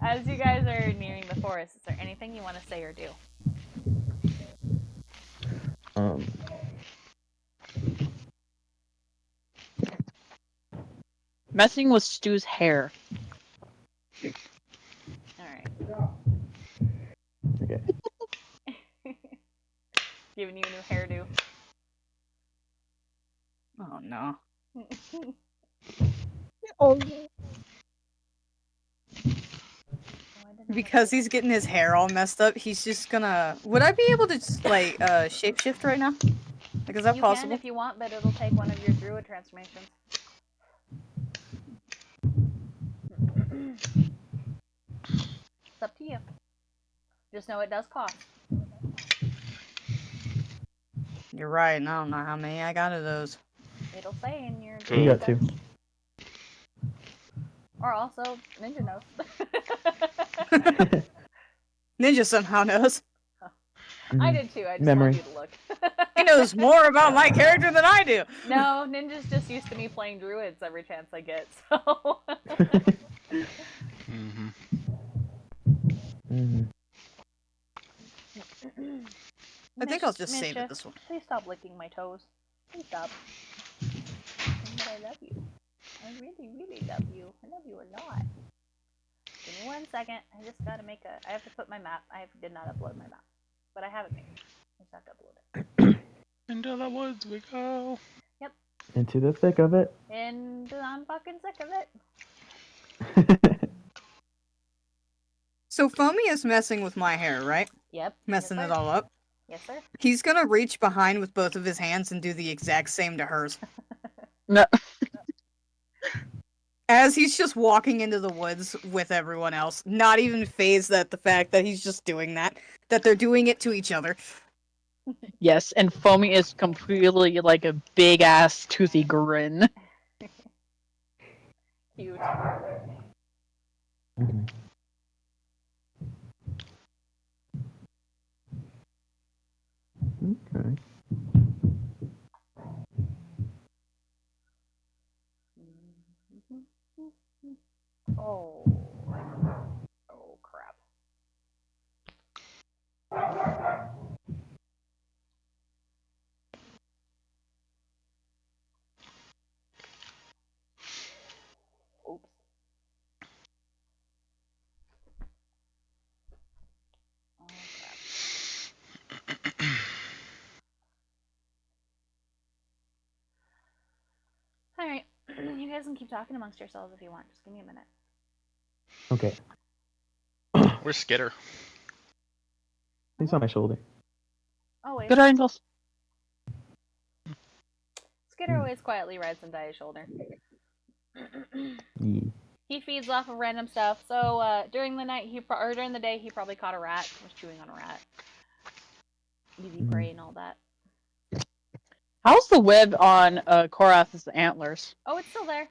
As you guys are nearing the forest, is there anything you want to say or do? Messing with Stu's hair. Alright. Okay. Giving you a new hairdo. Oh no. Oh. Because he's getting his hair all messed up, he's just gonna. Would I be able to just like shapeshift right now? Like, is that You possible? can if you want, but it'll take one of your druid transformations. It's up to you. Just know it does cost. You're right. And I don't know how many I got of those. It'll say in your You got two. Or also, Ninja knows. Ninja somehow knows. I did too, I just Memory. wanted you to look. He knows more about my character than I do. No, Ninja's just used to me playing druids every chance I get, so... Mm-hmm. I think I'll just save it this one. Please stop licking my toes. Please stop. I love you. I really, really love you. I love you a lot. Give me 1 second. I just gotta make a... I have to put my map. I did not upload my map. But I have it made. I just have to upload it. Into the woods we go. Yep. Into the thick of it. And I'm fucking sick of it. So Foamy is messing with my hair, right? Yep. Messing yes, it all up. Yes, sir. He's gonna reach behind with both of his hands and do the exact same to hers. No. As he's just walking into the woods with everyone else, not even phased at the fact that he's just doing that, that they're doing it to each other. Yes, and Foamy is completely like a big ass toothy grin. Cute. Okay. Oh. Oh, crap. Oops. Oh, crap. Alright. You guys can keep talking amongst yourselves if you want. Just give me a minute. Okay. Where's Skitter? He's on my shoulder. Always. Good angles. Skitter always quietly rides on Dia's shoulder. Yeah. He feeds off of random stuff. So during the night, during the day, he probably caught a rat. Was chewing on a rat. Easy prey and all that. How's the web on Korath's antlers? Oh, it's still there.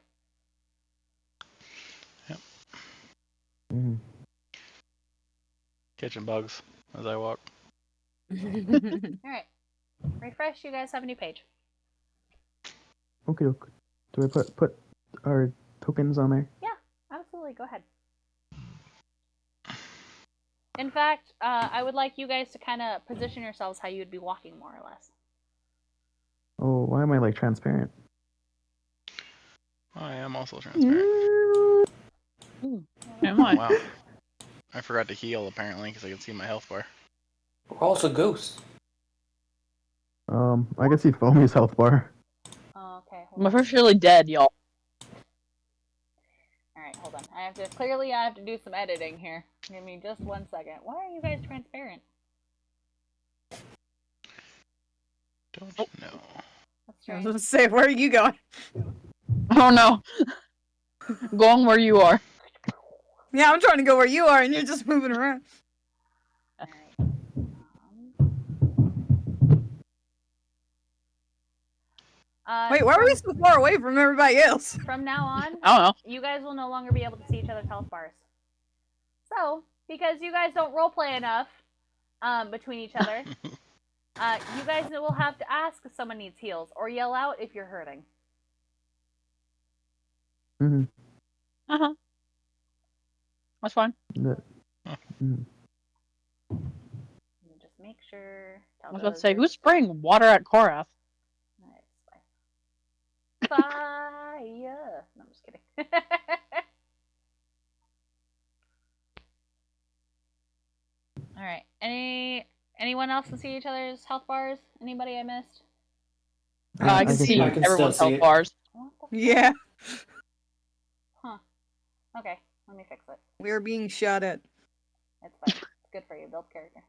Catching bugs as I walk. Alright. Refresh. You guys have a new page. Okay. Do I put our tokens on there? Yeah, absolutely. Go ahead. In fact, I would like you guys to kind of position yourselves how you'd be walking, more or less. Oh, why am I like transparent? I am also transparent. Am I? Wow. I forgot to heal apparently because I can see my health bar. We're also ghosts. I can see Foamy's health bar. Oh, okay. I'm officially dead, y'all. Alright, hold on. I have to do some editing here. Give me just 1 second. Why are you guys transparent? Don't know. Let's I was gonna say, where are you going? Oh no. Going where you are. Yeah, I'm trying to go where you are, and you're just moving around. Alright. Wait, why are we so far away from everybody else? From now on, I don't know. you guys will no longer be able to see each other's health bars. So, because you guys don't roleplay enough between each other, you guys will have to ask if someone needs heals or yell out if you're hurting. Mm-hmm. Uh-huh. That's fine. Mm-hmm. Just make sure. I was about to say, who's spraying water at Korath? Fire! No, I'm just kidding. Alright. Anyone else can see each other's health bars? Anybody I missed? I can see I can everyone's still see health it. bars. Yeah, Huh. Okay, let me fix it. we're being shot at. It's fine. It's good for you. Build character.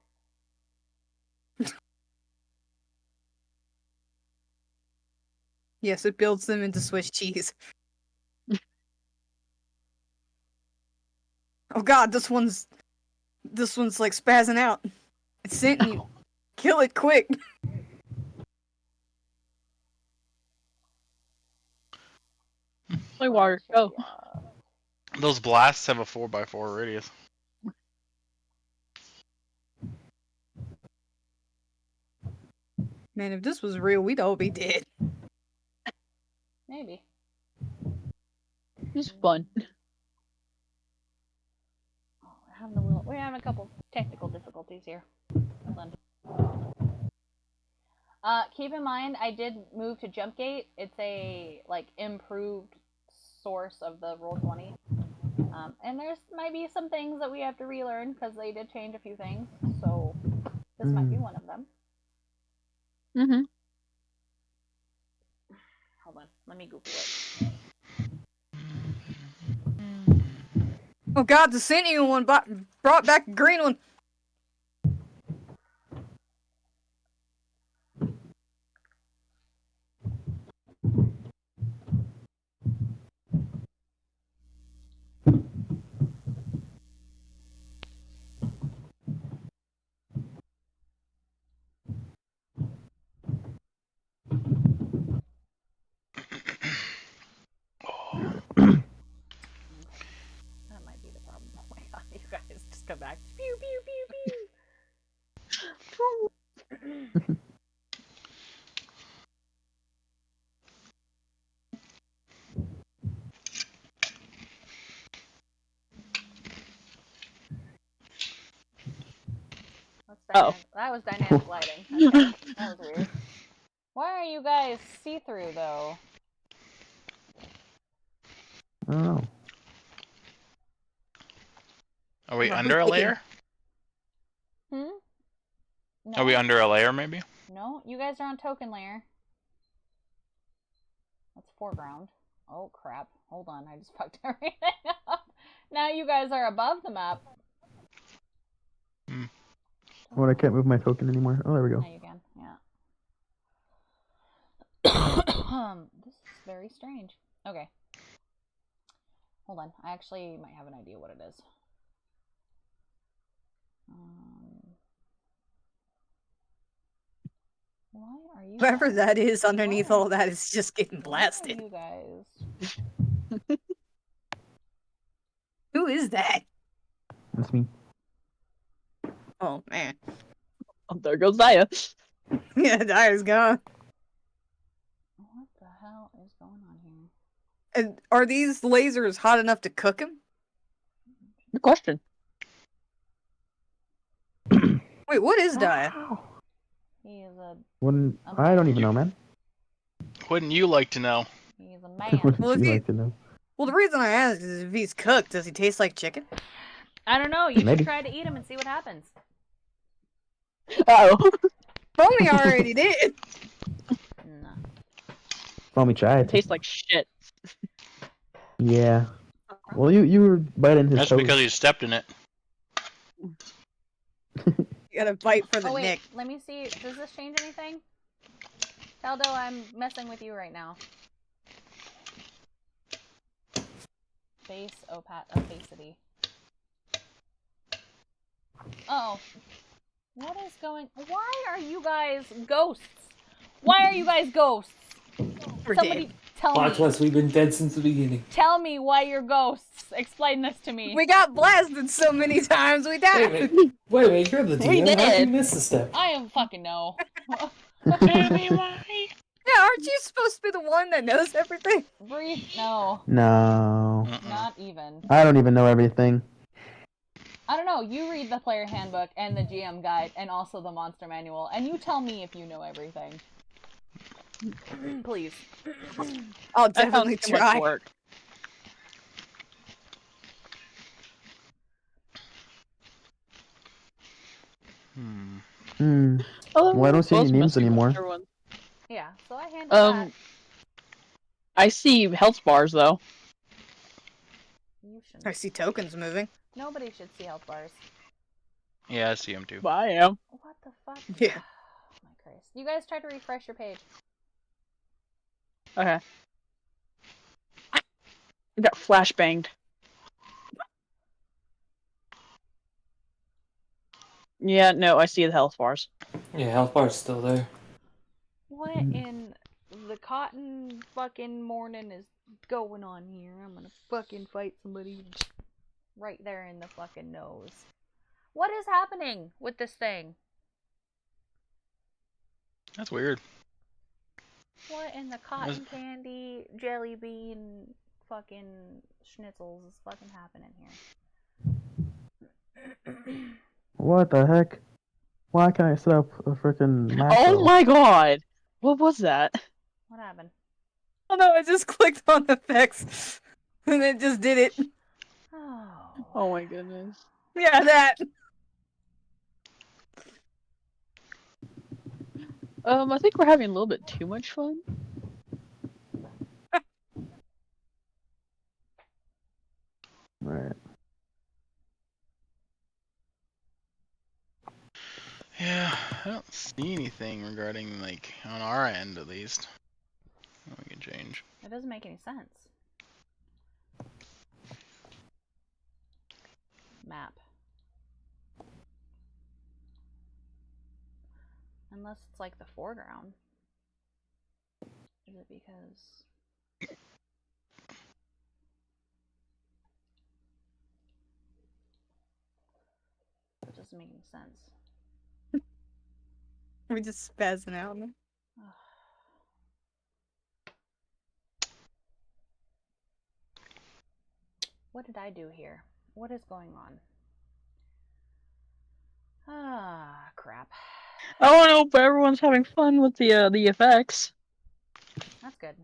Yes, it builds them into Swiss cheese. Oh god, this one's like spazzing out. It's sending you. Kill it quick. Play water. Go. Those blasts have a 4x4 radius. Man, if this was real, we'd all be dead. Maybe. It's fun. Oh, we're having a couple technical difficulties here. Hold on. Keep in mind, I did move to Jumpgate. It's a improved source of the Roll20, and there's might be some things that we have to relearn because they did change a few things. So this might be one of them. Mm-hmm. Hold on, let me Google it. Oh god, the Sentinel one brought back a green one. That might be the problem. Oh my god, you guys just come back. Pew pew pew pew. That was dynamic lighting. Okay, that was weird. Why are you guys see-through though? I don't know. Are we under a layer? No. Are we under a layer, maybe? No, you guys are on token layer. That's foreground. Oh crap. Hold on, I just fucked everything up. Now you guys are above the map. What, I can't move my token anymore. Oh, there we go. Now you can, yeah. This is very strange. Okay. Hold on, I actually might have an idea what it is. Why are you Whoever guys? that is underneath all that is just getting blasted. You guys. Who is that? That's me. Oh man. Oh, there goes Zaya. Yeah, Dyer's gone. What the hell is going on here? And are these lasers hot enough to cook him? Good question. Wait, what is Dyer? He is a. I don't even know, man. Wouldn't you like to know? He's a man. What Well, would if you he- like to know? Well, the reason I asked is if he's cooked, does he taste like chicken? I don't know. You Maybe. should try to eat him and see what happens. Oh. Tony already did. No. Let me try It it. tastes like shit. Yeah. Well, you were biting his That's toes. because you stepped in it. You gotta bite for the Oh wait, neck. let me see. Does this change anything? Taldo, I'm messing with you right now. Face opacity. Oh. What is going... Why are you guys ghosts? Why are you guys ghosts? We're Somebody dead. tell Plot me. twist, we've been dead since the beginning. Tell me why you're ghosts. Explain this to me. We got blasted so many times we Wait a died. minute. Wait a minute, you're the We DM. How'd you did. miss the step? I don't fucking know. Yeah, aren't you supposed to be the one that knows everything? Brief? No. No. Not even. I don't even know everything. I don't know. You read the player handbook and the GM guide and also the monster manual, and you tell me if you know everything. Please. I'll That sounds definitely too much try. work. Oh, Well, I don't see any most names people- anymore. everyone- Yeah, so I handled that. I see health bars though. You I shouldn't. see tokens moving. Nobody should see health bars. Yeah, I see him too. But I am. What the fuck? Yeah. Oh my Christ. You guys try to refresh your page. Okay. I got flashbanged. Yeah, no, I see the health bars. Yeah, health bar's still there. What in the cotton fucking morning is going on here? I'm gonna fucking fight somebody right there in the fucking nose. What is happening with this thing? That's weird. What in the cotton candy jelly bean fucking schnitzels is fucking happening here? What the heck? Why can't I set up a freaking macro? Oh my god! What was that? What happened? Oh no, I just clicked on effects. And it just did it. Oh. Oh my goodness. Yeah, that. I think we're having a little bit too much fun. Alright. Yeah, I don't see anything regarding, like, on our end at least. We can change. It doesn't make any sense. Map. Unless it's like the foreground. Is it because... It doesn't make any sense. We're just spazzing out. What did I do here? What is going on? Ah, crap. Oh no, but everyone's having fun with the effects. That's good.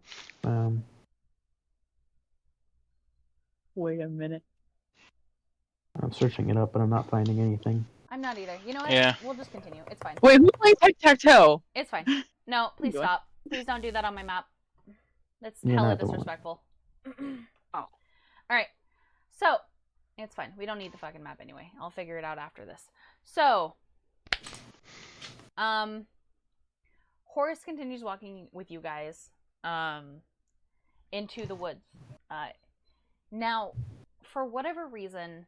Wait a minute. I'm searching it up, but I'm not finding anything. I'm not either. You know what? Yeah. We'll just continue. It's fine. Wait, who's playing tic-tac-toe? It's fine. No, please Good. stop. Please don't do that on my map. That's Yeah, hella not the one. disrespectful. Oh. Alright. So, it's fine. We don't need the fucking map anyway. I'll figure it out after this. So, Horace continues walking with you guys, into the woods. Now, for whatever reason,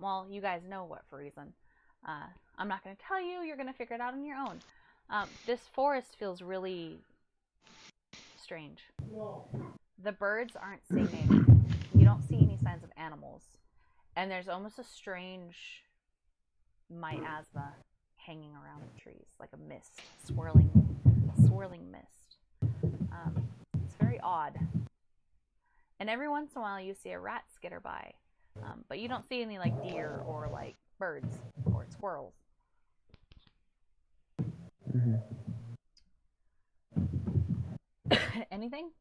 well, you guys know what for reason. I'm not going to tell you. You're going to figure it out on your own. This forest feels really strange. The birds aren't singing. You don't see any signs of animals. And there's almost a strange miasma hanging around the trees, like a mist, swirling mist. It's very odd. And every once in a while you see a rat skitter by. But you don't see any like deer or like birds or squirrels. Anything?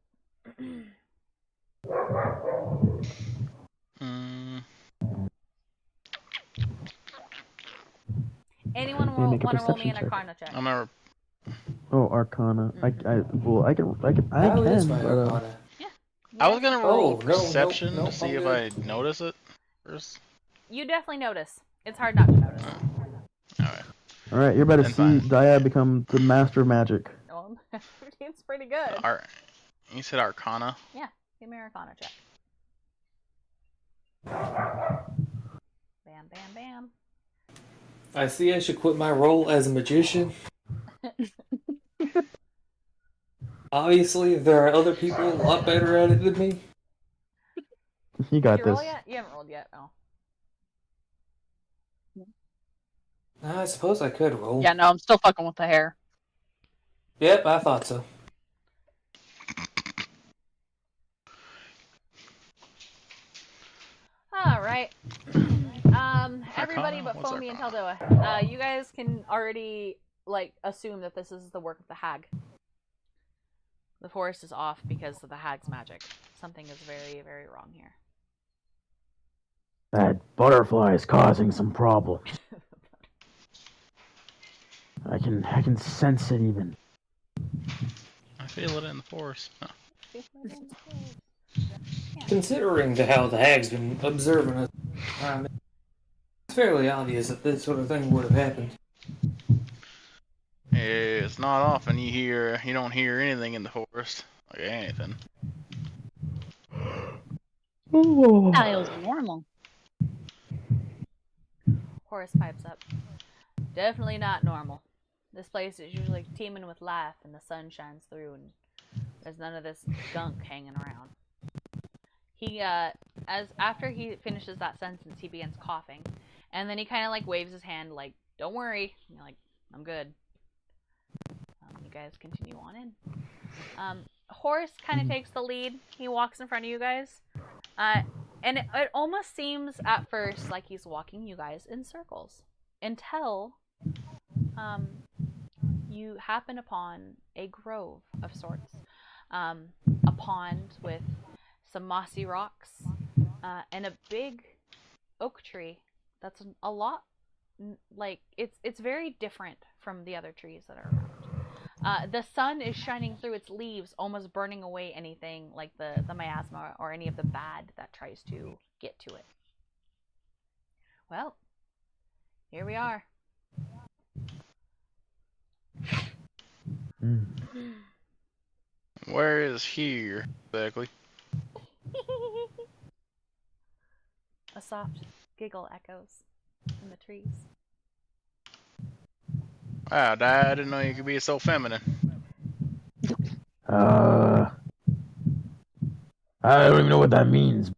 Anyone Can you make a want to roll me perception an check? Arcana check? I'm gonna. Oh, Arcana. I How is can, my but Arcana? I was gonna roll Oh, no, perception no, to see if I'm I notice it first. You definitely notice. It's hard not to notice. Alright. alright, you're about to Then see fine. Dia become the master of magic. Oh. alone. 15's pretty good. You said Arcana? Yeah, give me an Arcana check. Bam, bam, bam. I see I should quit my role as a magician. Obviously, there are other people a lot better at it than me. You got Did you roll this. yet? You haven't rolled yet. Oh. I suppose I could roll. Yeah, no, I'm still fucking with the hair. Yep, I thought so. All right. Everybody Arcana? but What's Foamy and Arcana? Taldoa. You guys can already assume that this is the work of the hag. The forest is off because of the hag's magic. Something is very, very wrong here. That butterfly is causing some problems. I can sense it even. I feel it in the force. No. Considering how the hag's been observing us, it's fairly obvious that this sort of thing would have happened. It's not often you don't hear anything in the forest. Like anything. Style's normal. Horace pipes up. Definitely not normal. This place is usually teeming with life and the sun shines through and there's none of this gunk hanging around. He, after he finishes that sentence, he begins coughing. And then he kind of waves his hand don't worry. And you're like, I'm good. You guys continue on in. Horace kind of takes the lead. He walks in front of you guys. And it almost seems at first like he's walking you guys in circles. Until you happen upon a grove of sorts. A pond with some mossy rocks, and a big oak tree that's a lot it's very different from the other trees that are around. The sun is shining through its leaves, almost burning away anything like the miasma or any of the bad that tries to get to it. Well, here we are. Where is here exactly? A soft giggle echoes in the trees. Wow, I didn't know you could be so feminine. I don't even know what that means.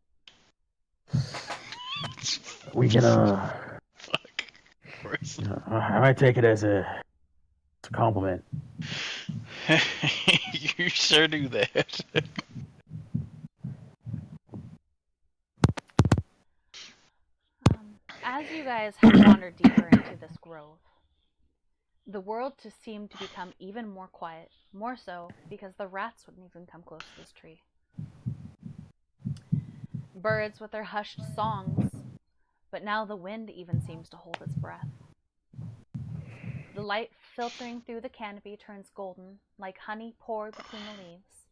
We can Fuck. Where's... I might take it as a compliment. You sure do that. As you guys have wandered deeper into this grove, the world just seemed to become even more quiet. More so because the rats wouldn't even come close to this tree. Birds with their hushed songs, but now the wind even seems to hold its breath. The light filtering through the canopy turns golden, like honey poured between the leaves.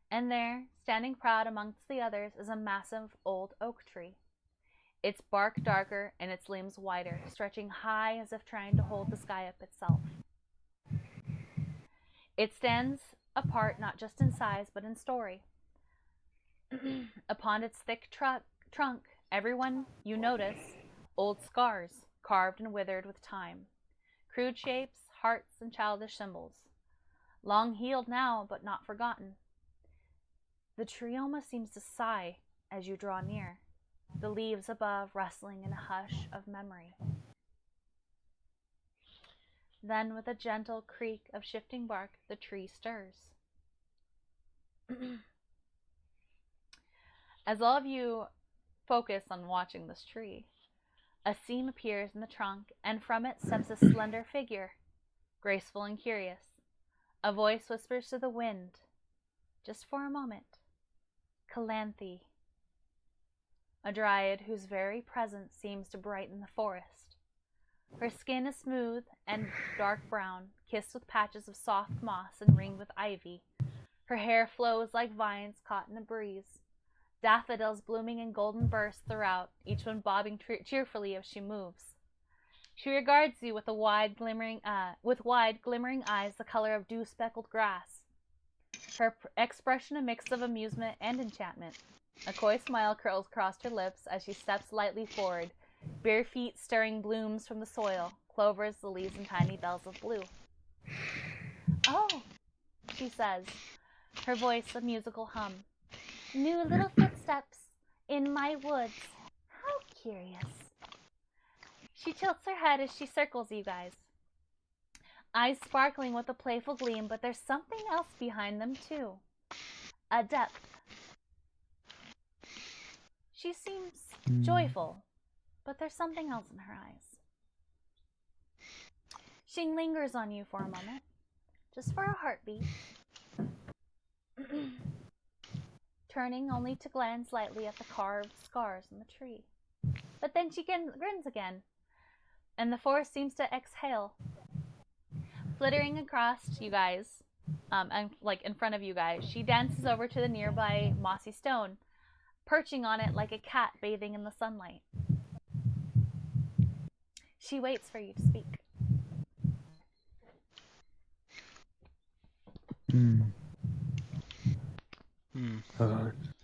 And there, standing proud amongst the others, is a massive old oak tree. Its bark darker and its limbs wider, stretching high as if trying to hold the sky up itself. It stands apart not just in size, but in story. Upon its thick trunk, everyone you notice, old scars, carved and withered with time. Crude shapes, hearts, and childish symbols. Long healed now, but not forgotten. The tree almost seems to sigh as you draw near, the leaves above rustling in a hush of memory. Then, with a gentle creak of shifting bark, the tree stirs. As all of you focus on watching this tree, a seam appears in the trunk, and from it steps a slender figure, graceful and curious. A voice whispers to the wind, just for a moment, Calanthe, a dryad whose very presence seems to brighten the forest. Her skin is smooth and dark brown, kissed with patches of soft moss and ringed with ivy. Her hair flows like vines caught in a breeze. Daffodils blooming in golden bursts throughout, each one bobbing cheerfully as she moves. She regards you with wide glimmering eyes the color of dew-speckled grass. Her expression a mix of amusement and enchantment. A coy smile curls across her lips as she steps lightly forward, bare feet stirring blooms from the soil, clovers, lilies, and tiny bells of blue. "Oh," she says, her voice a musical hum. "New little footsteps in my woods. How curious." She tilts her head as she circles you guys. Eyes sparkling with a playful gleam, but there's something else behind them too. A depth. She seems joyful, but there's something else in her eyes. She lingers on you for a moment, just for a heartbeat, turning only to glance lightly at the carved scars in the tree. But then she grins again, and the forest seems to exhale. Flittering across you guys, and like in front of you guys, she dances over to the nearby mossy stone, perching on it like a cat bathing in the sunlight. She waits for you to speak.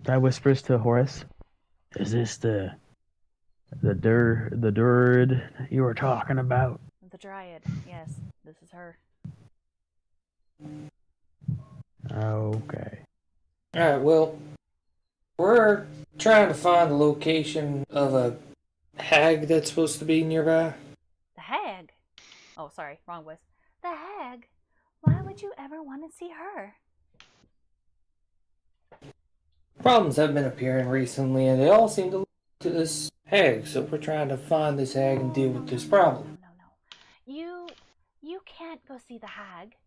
I whispers to Horace, "Is this the Durd you were talking about?" The Dryad. Yes, this is her. Okay. Alright, well, we're trying to find the location of a hag that's supposed to be nearby. The hag? Oh, sorry, wrong voice. The hag? Why would you ever want to see her? Problems have been appearing recently, and they all seem to lead to this hag, so we're trying to find this hag and deal with this problem. No. You can't go see the hag.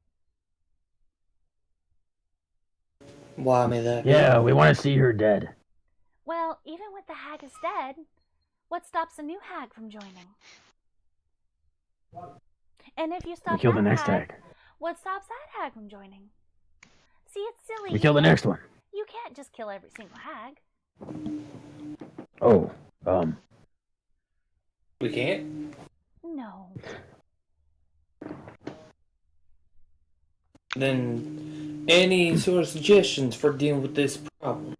Why may that be? Yeah, we want to see her dead. Well, even with the hag is dead, what stops a new hag from joining? And if you stop We kill the that next hag. what stops that hag from joining? See, it's silly. We kill the next one. You can't just kill every single hag. Oh, We can't? No. Then, any sort of suggestions for dealing with this problem?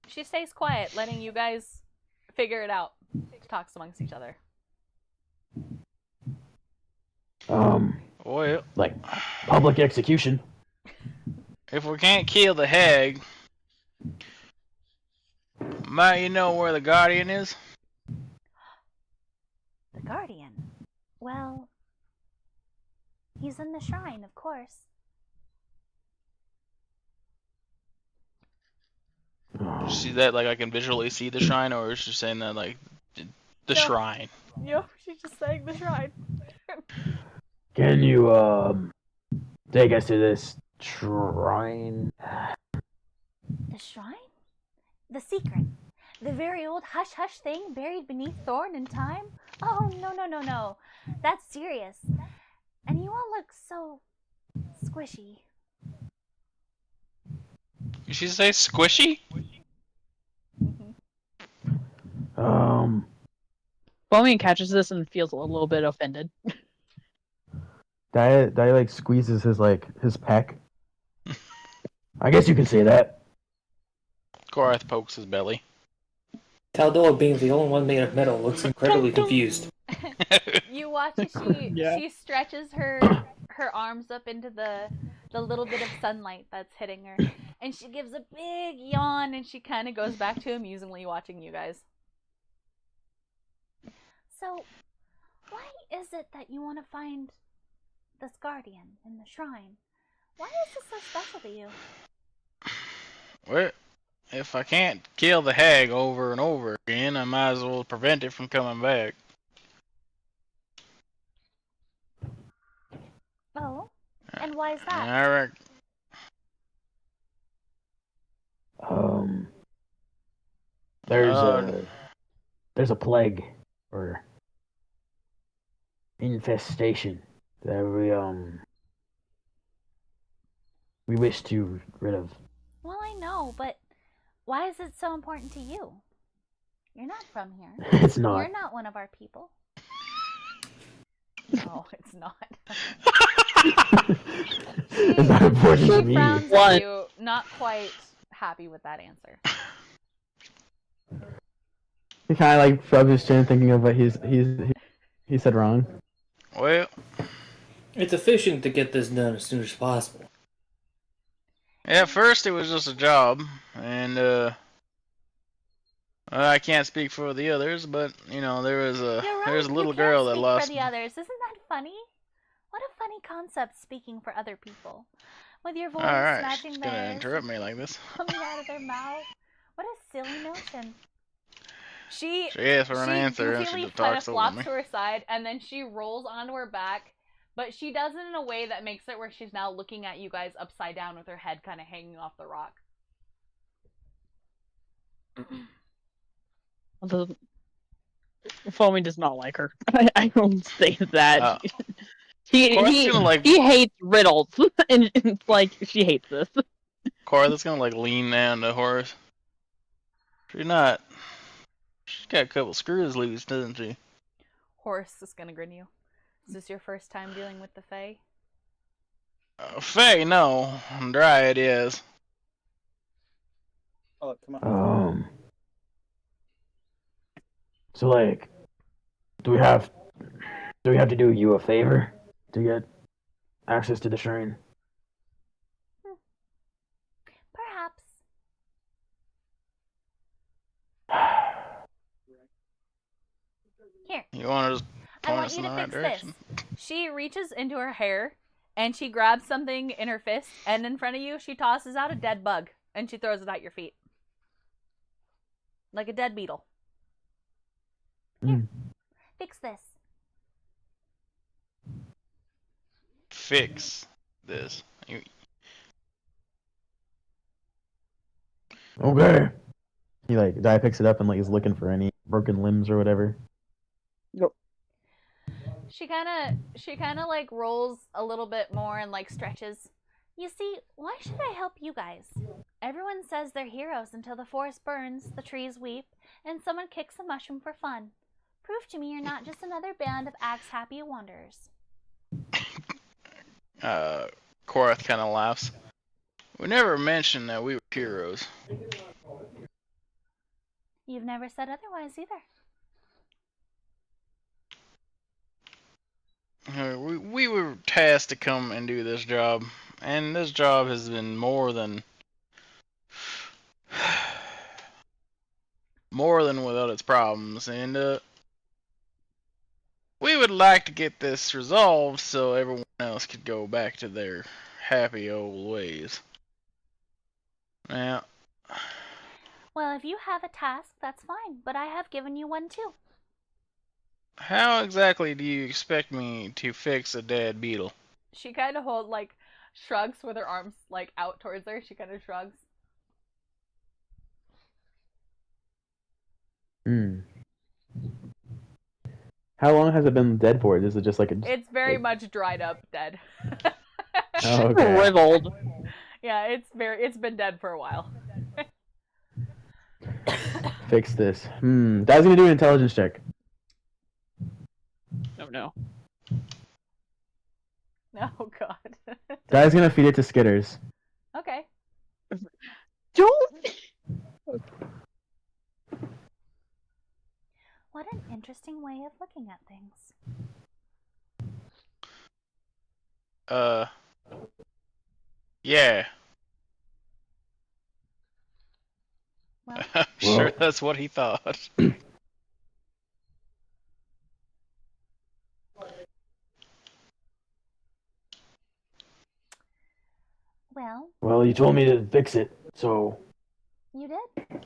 She stays quiet, letting you guys figure it out. Talks amongst each other. Well, like public execution. if we can't kill the hag, might you know where the guardian is? The guardian? Well, he's in the shrine, of course. See that, like I can visually see the shrine, or is she saying that like the shrine? Yep, she's just saying the shrine. Can you take us to this shrine? The shrine? The secret. The very old hush-hush thing buried beneath thorn and time? Oh, no. That's serious. And you all look so squishy. Did she say squishy? Bomian catches this and feels a little bit offended. Dia like squeezes his pec. I guess you can say that. Korath pokes his belly. Taldoa, being the only one made of metal, looks incredibly confused. You watch as she stretches her arms up into the little bit of sunlight that's hitting her, and she gives a big yawn, and she kind of goes back to amusingly watching you guys. So, why is it that you want to find this guardian in the shrine? Why is this so special to you? Well, if I can't kill the hag over and over again, I might as well prevent it from coming back. Oh, and why is that? I reckon. There's a plague or infestation that we wish to rid of. Well, I know, but why is it so important to you? You're not from here. It's not. You're not one of our people. No, it's not. It's not important She to me. frowns at you, not quite happy with that answer. He kind of like shrugs his chin, thinking of what he said wrong. Well, It's efficient to get this done as soon as possible. yeah, at first it was just a job, and I can't speak for the others, but you know there was You're right. a little you girl can't that speak lost. for the others. Isn't that funny? What a funny concept, speaking for other people. With your voice All right, matching she's gonna theirs, interrupt me like this. coming out of their mouth. What a silly notion. She asks for an answer, and she goofily just kind talks of over flops me. to her side, and then she rolls onto her back, but she does it in a way that makes it where she's now looking at you guys upside down with her head kind of hanging off the rock. Foamy does not like her. I don't say that. He hates riddles, and it's like she hates this. Cora, gonna like lean down to Horace. She's not. She's got a couple screws loose, doesn't she? Horace is gonna grin you. Is this your first time dealing with the Fae? Faye, no. Dryad, yes. Oh, come on. So like, do we have to do you a favor to get access to the shrine? Perhaps. Here. You want to just I point want us you in the to right fix direction? this. She reaches into her hair and she grabs something in her fist, and in front of you she tosses out a dead bug and she throws it at your feet. Like a dead beetle. Here. Fix this. Fix this. Okay. He like Dai picks it up and like is looking for any broken limbs or whatever. She kind of like rolls a little bit more and like stretches. You see, why should I help you guys? Everyone says they're heroes until the forest burns, the trees weep, and someone kicks a mushroom for fun. Prove to me you're not just another band of axe-happy wanderers. Korath kind of laughs. We never mentioned that we were heroes. You've never said otherwise either. We were tasked to come and do this job, and this job has been more than without its problems, and we would like to get this resolved so everyone else could go back to their happy old ways. Now, Well, if you have a task, that's fine, but I have given you one too. how exactly do you expect me to fix a dead beetle? She kind of shrugs with her arms like out towards her. She kind of shrugs. How long has it been dead for? Is it just like It's very much dried up, dead. Oh, okay. Shriveled. Yeah, it's been dead for a while. Fix this. Dad's gonna do an intelligence check. Oh no. Oh god. Dad's gonna feed it to Skitters. Okay. Don't. What an interesting way of looking at things. Yeah. Well, I'm sure that's what he thought. Well, you told me to fix it, so you did.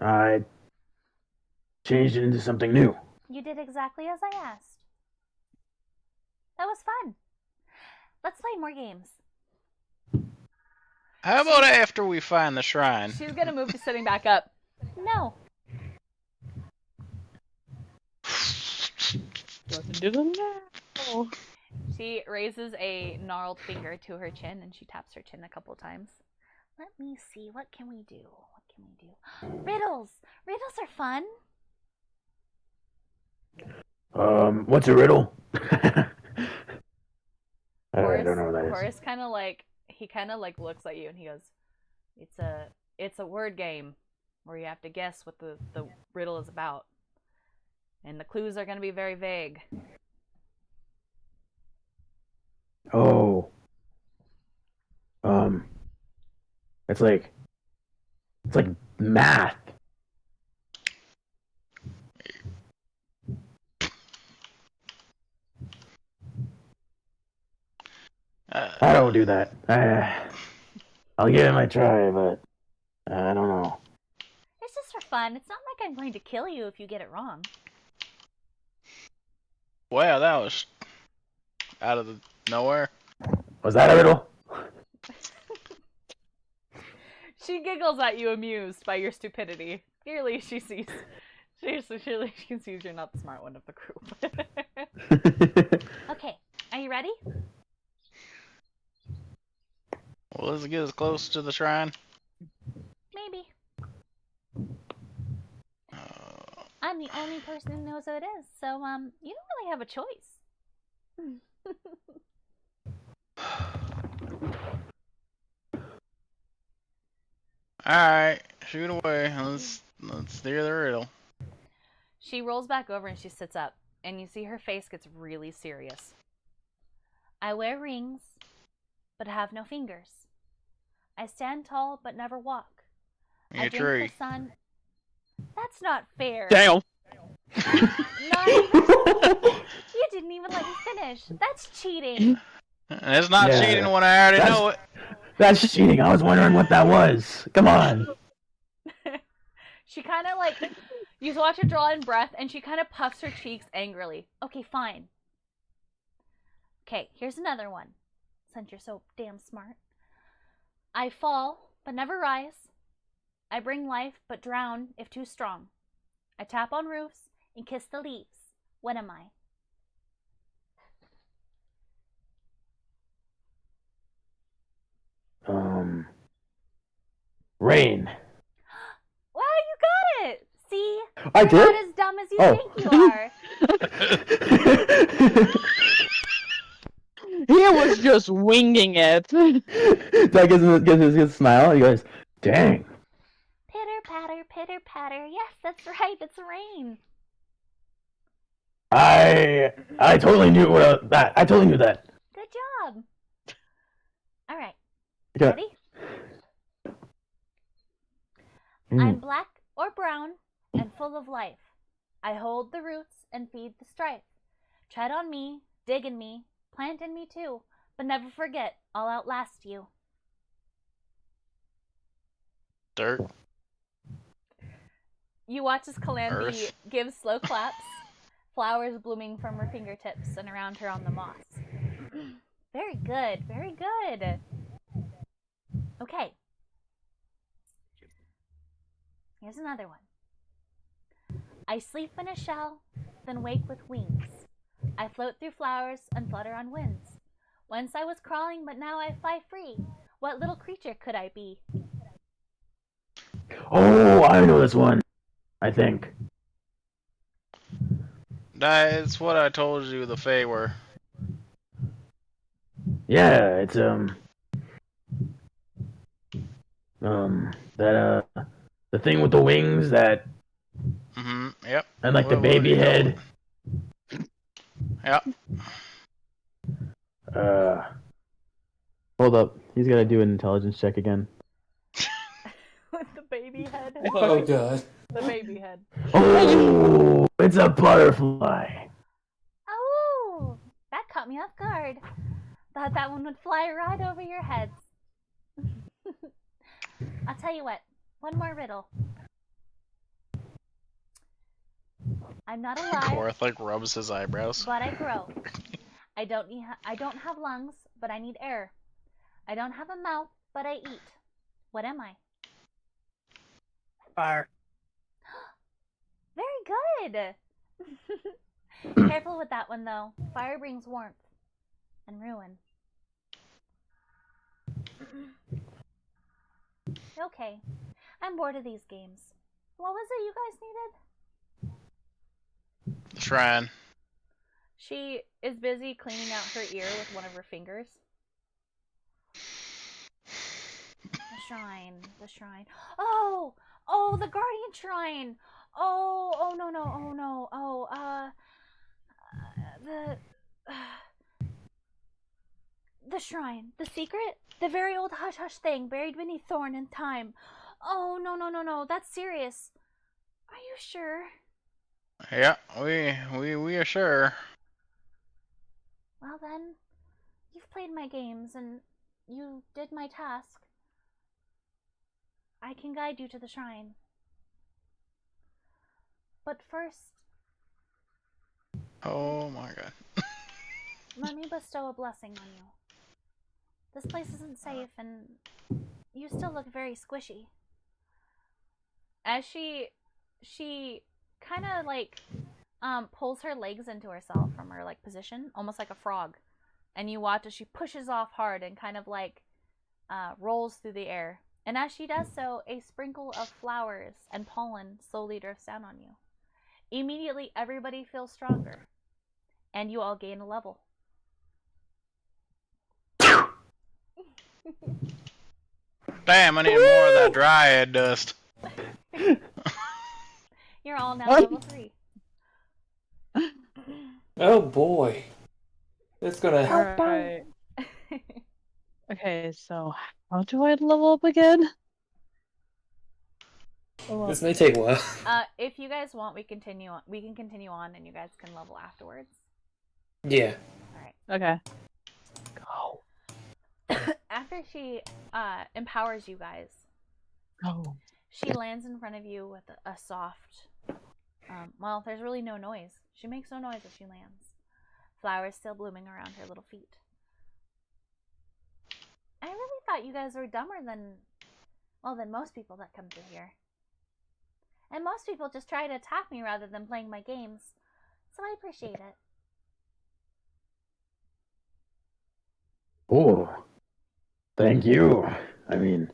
I changed it into something new. You did exactly as I asked. That was fun. Let's play more games. How about after we find the shrine? She's gonna move to sitting back up. No. Wasn't doing that. She raises a gnarled finger to her chin and she taps her chin a couple times. Let me see. What can we do? What can we do? Riddles. Riddles are fun. What's a riddle? I don't know what that is. Horace kind of like looks at you and he goes, "It's a word game where you have to guess what the riddle is about, and the clues are going to be very vague." Oh. It's like math. I don't do that. I'll give it my try, but I don't know. It's just for fun. It's not like I'm going to kill you if you get it wrong. Wow, that was out of nowhere. Was that a riddle? She giggles at you, amused by your stupidity. Clearly, she sees. Surely she can see you're not the smart one of the group. Okay, are you ready? Well, let's get as close to the shrine. Maybe. I'm the only person who knows what it is, so you don't really have a choice. Alright, shoot away. Let's hear the riddle. She rolls back over and she sits up, and you see her face gets really serious. I wear rings, but have no fingers. I stand tall, but never walk. You I drink tree. the sun. That's not fair. Damn. Not even... You didn't even let me finish. That's cheating. It's not Yeah, cheating when I already know it. That's cheating. I was wondering what that was. Come on. She kind of like, you watch her draw in breath, and she kind of puffs her cheeks angrily. Okay, fine. Okay, here's another one. Since you're so damn smart. I fall, but never rise. I bring life, but drown if too strong. I tap on roofs and kiss the leaves. What am I? Rain. Wow, you got it! See? I You're did? not as dumb as you Oh. think you are. He was just winging it. That gives his smile. He goes, dang. Pitter patter. Yes, that's right. It's rain. I totally knew that. I totally knew that. Good job. All right. Okay. Ready? I'm black or brown and full of life. I hold the roots and feed the strife. Tread on me, dig in me, plant in me too, but never forget I'll outlast you. Dirt. You watch as Calamity Earth. gives slow claps, flowers blooming from her fingertips and around her on the moss. Very good, very good. Okay. Here's another one. I sleep in a shell, then wake with wings. I float through flowers and flutter on winds. Once I was crawling, but now I fly free. What little creature could I be? Oh, I know this one. I think. That's what I told you the Fae were. Yeah, it's that the thing with the wings that Yep. and like the What baby would you call head. it? Yep. Hold up. He's gotta do an intelligence check again. With the baby head. Oh god. The baby head. Oh, it's a butterfly. Oh, that caught me off guard. Thought that one would fly right over your heads. I'll tell you what. One more riddle. I'm not alive, Korath like rubs his eyebrows. but I grow. I don't have lungs, but I need air. I don't have a mouth, but I eat. What am I? Fire. Very good. Careful with that one though. Fire brings warmth and ruin. Okay. I'm bored of these games. What was it you guys needed? The shrine. She is busy cleaning out her ear with one of her fingers. The shrine. The shrine. Oh! Oh, the guardian shrine! Oh, no, no, oh, no. Oh, the shrine. The secret? The very old hush-hush thing buried beneath thorn and thyme. Oh, no, no, no, no. That's serious. Are you sure? Yeah, we are sure. Well then, you've played my games and you did my task. I can guide you to the shrine. But first, Oh my god. let me bestow a blessing on you. This place isn't safe and you still look very squishy. As she kind of like pulls her legs into herself from her like position, almost like a frog. And you watch as she pushes off hard and kind of like rolls through the air. And as she does so, a sprinkle of flowers and pollen slowly drifts down on you. Immediately, everybody feels stronger, and you all gain a level. Damn, I need more of that dryad dust. You're all now level 3. Oh boy. It's gonna. Alright. Okay, so how do I level up again? This may take a while. If you guys want, we can continue on, and you guys can level afterwards. Yeah. All right. Okay. Go. After she empowers you guys, Oh. she lands in front of you with a soft. Well, there's really no noise. She makes no noise as she lands. Flowers still blooming around her little feet. I really thought you guys were dumber than most people that come through here. And most people just try to attack me rather than playing my games. So I appreciate it. Oh, thank you. I mean,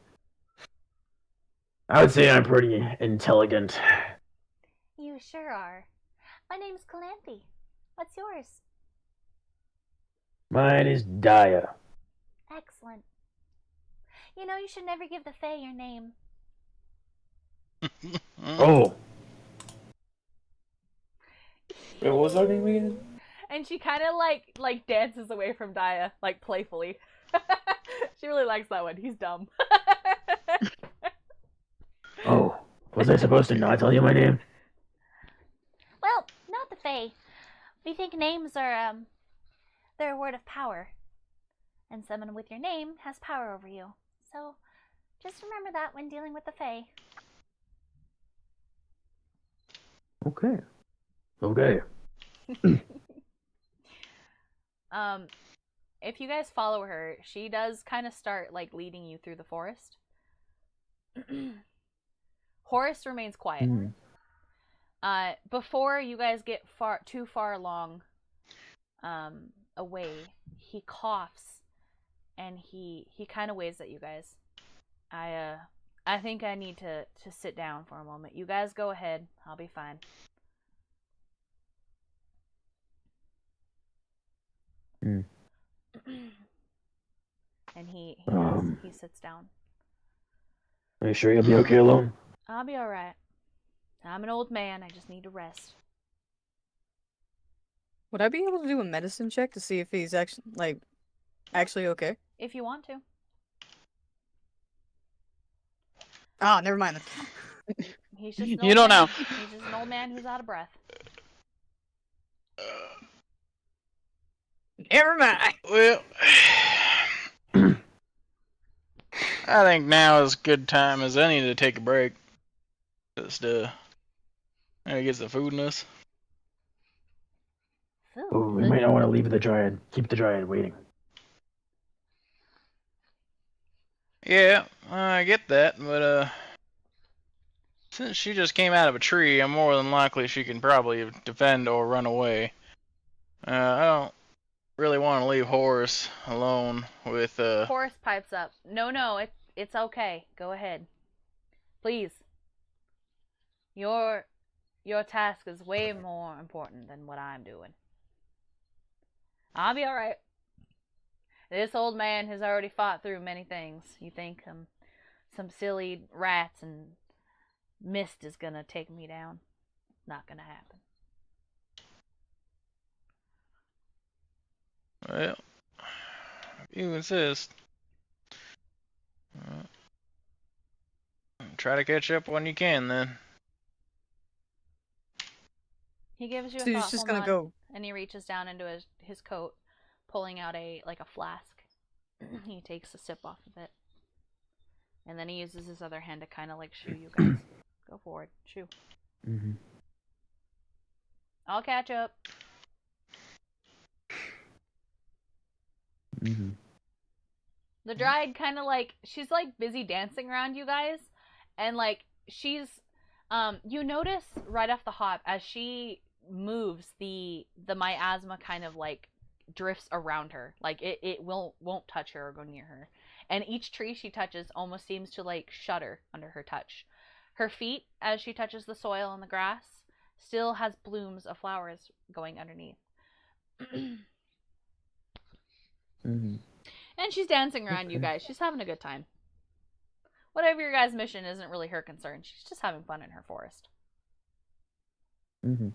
I would say I'm pretty intelligent. You sure are. My name's Calanthe. What's yours? Mine is Daya. Excellent. You know, you should never give the Fae your name. Oh, Wait, what was our name again? And she kind of like dances away from Daya, like playfully. She really likes that one. He's dumb. oh, was I supposed to not tell you my name? Well, not the Fae. We think names are they're a word of power, and someone with your name has power over you. So, just remember that when dealing with the Fae. Okay. Okay. If you guys follow her, she does kind of start like leading you through the forest. Horace remains quiet. Before you guys get too far along away, he coughs and he kind of waves at you guys. I think I need to sit down for a moment. You guys go ahead. I'll be fine. And he sits down. Are you sure you'll be okay alone? I'll be alright. I'm an old man. I just need to rest. Would I be able to do a medicine check to see if he's actually okay? If you want to. Ah, never mind then. He's just an You old don't man. know. He's just an old man who's out of breath. Never mind. Well, I think now is as good time as any to take a break. Just get some food in us. Food. Oh, we might not want to leave the dryad. Keep the dryad waiting. Yeah, I get that, but since she just came out of a tree, I'm more than likely she can probably defend or run away. I don't really want to leave Horace alone with Horace pipes up. No, it's okay. Go ahead. Please. Your task is way more important than what I'm doing. I'll be alright. This old man has already fought through many things. You think some silly rats and mist is gonna take me down? Not gonna happen. Well, if you insist. Try to catch up when you can, then. He gives you a So he's thoughtful just gonna nod, go. and he reaches down into his coat, pulling out a flask. He takes a sip off of it, and then he uses his other hand to kind of like shoo you guys. Go forward, shoo. Mm-hmm. I'll catch up. Mm-hmm. The Dryad kind of like, she's like busy dancing around you guys, and like she's you notice right off the hop as she moves, the miasma kind of like drifts around her, like it won't touch her or go near her, and each tree she touches almost seems to like shudder under her touch. Her feet, as she touches the soil and the grass, still has blooms of flowers going underneath. Mm-hmm. And she's dancing around you guys. She's having a good time. Whatever your guys' mission isn't really her concern. She's just having fun in her forest. Mm-hmm.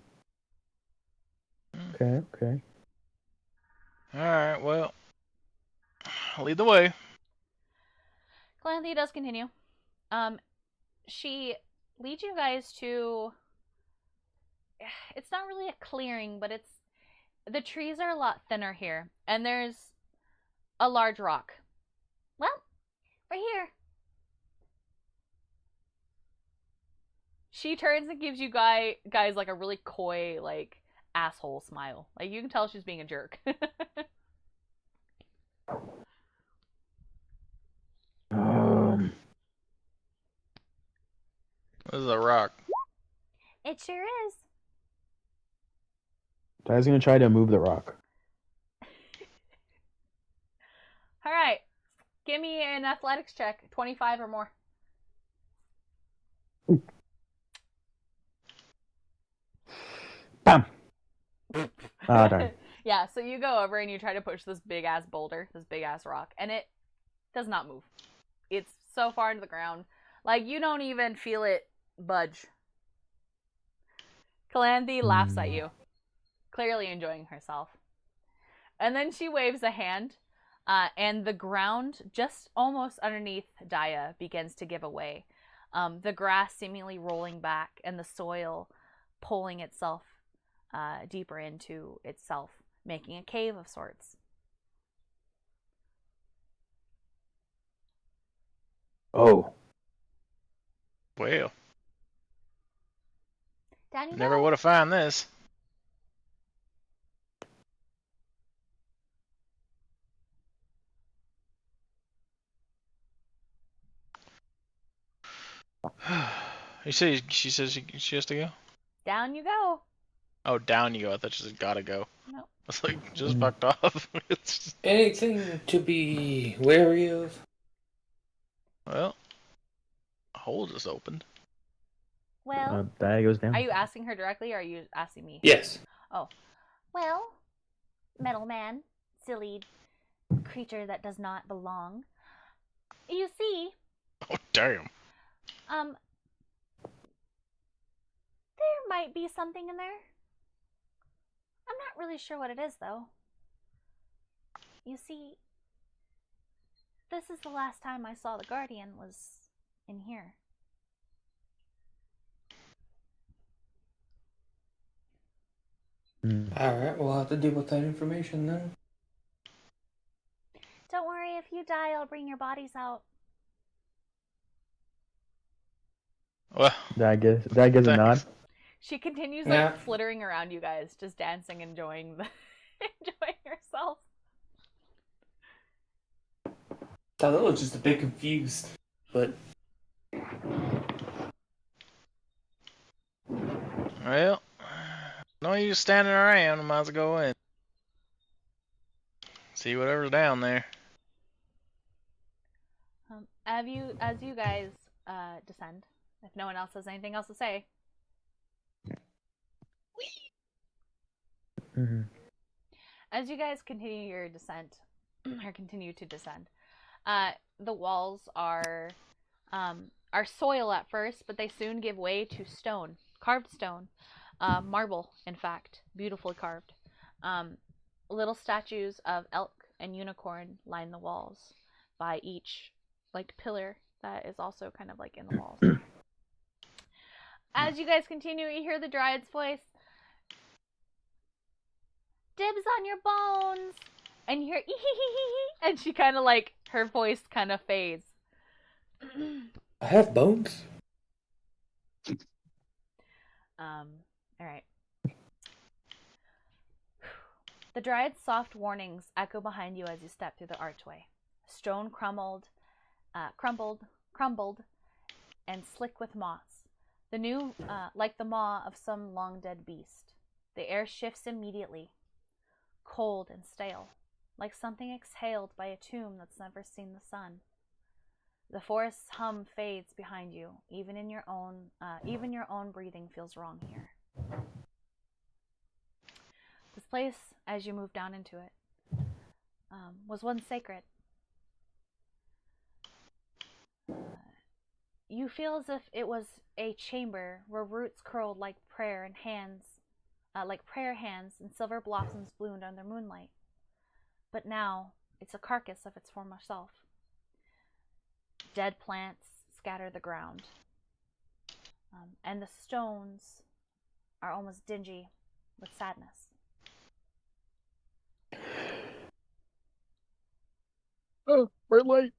Okay. Alright, well. Lead the way. Calanthe does continue. She leads you guys to... It's not really a clearing, but it's... The trees are a lot thinner here. And there's a large rock. Well, we're here. She turns and gives you guys like a really coy, like, asshole smile. Like, you can tell she's being a jerk. This is a rock. It sure is. Ty's gonna try to move the rock. Alright. Give me an athletics check. 25 or more. Bam! Ah, darn. Yeah, so you go over and you try to push this big ass boulder, this big ass rock, and it does not move. It's so far into the ground. Like, you don't even feel it budge. Calanthe laughs at you, clearly enjoying herself. And then she waves a hand, and the ground just almost underneath Daya begins to give away. The grass seemingly rolling back and the soil pulling itself deeper into itself, making a cave of sorts. Oh. Well, Down you never go. would have found this. You say she says she has to go? Down you go. Oh, down you go. I thought she said gotta go. No. I was like, just fucked off. It's Anything to be wary of? well, a hole just opened. Well, Daya goes down. are you asking her directly or are you asking me? Yes. Oh. Well, metal man, silly creature that does not belong. You see, Oh, damn. there might be something in there. I'm not really sure what it is, though. You see, this is the last time I saw the Guardian was in here. Alright, we'll have to deal with that information then. Don't worry, if you die, I'll bring your bodies out. Well, Daya gives a nod. thanks. She continues Yeah. like flittering around you guys, just dancing, enjoying herself. Tyler was just a bit confused, but Well, no use standing around. I might as well go in. See whatever's down there. As you guys descend if no one else has anything else to say. Mm-hmm. As you guys continue your descent, or continue to descend, the walls are soil at first, but they soon give way to stone, carved stone, marble, in fact, beautifully carved. Little statues of elk and unicorn line the walls by each like pillar that is also kind of like in the walls. As you guys continue, you hear the Dryad's voice. Dibs on your bones! And you hear and she kind of like, her voice kind of fades. I have bones. Alright. The Dryad's soft warnings echo behind you as you step through the archway. Stone crumbled, and slick with moss. The new, like the maw of some long-dead beast. The air shifts immediately, cold and stale, like something exhaled by a tomb that's never seen the sun. The forest's hum fades behind you. Even your own breathing feels wrong here. This place, as you move down into it, was once sacred. You feel as if it was a chamber where roots curled like prayer hands and silver blossoms bloomed under moonlight. But now it's a carcass of its former self. Dead plants scatter the ground, and the stones are almost dingy with sadness. Oh, we're late.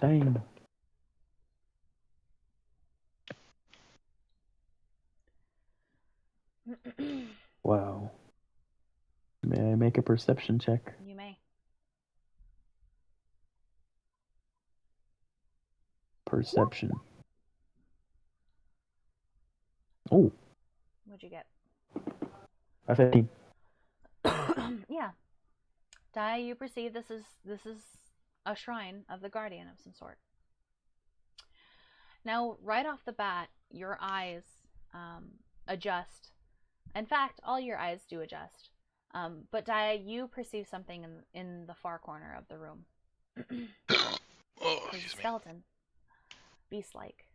Dang. Wow. May I make a perception check? You may. Perception. Oh, What'd you get? a 15. Yeah. Dai, you perceive this is a shrine of the guardian of some sort. Now, right off the bat, your eyes adjust. In fact, all your eyes do adjust. But Dai, you perceive something in the far corner of the room. Oh, There's a excuse me. skeleton, beast-like,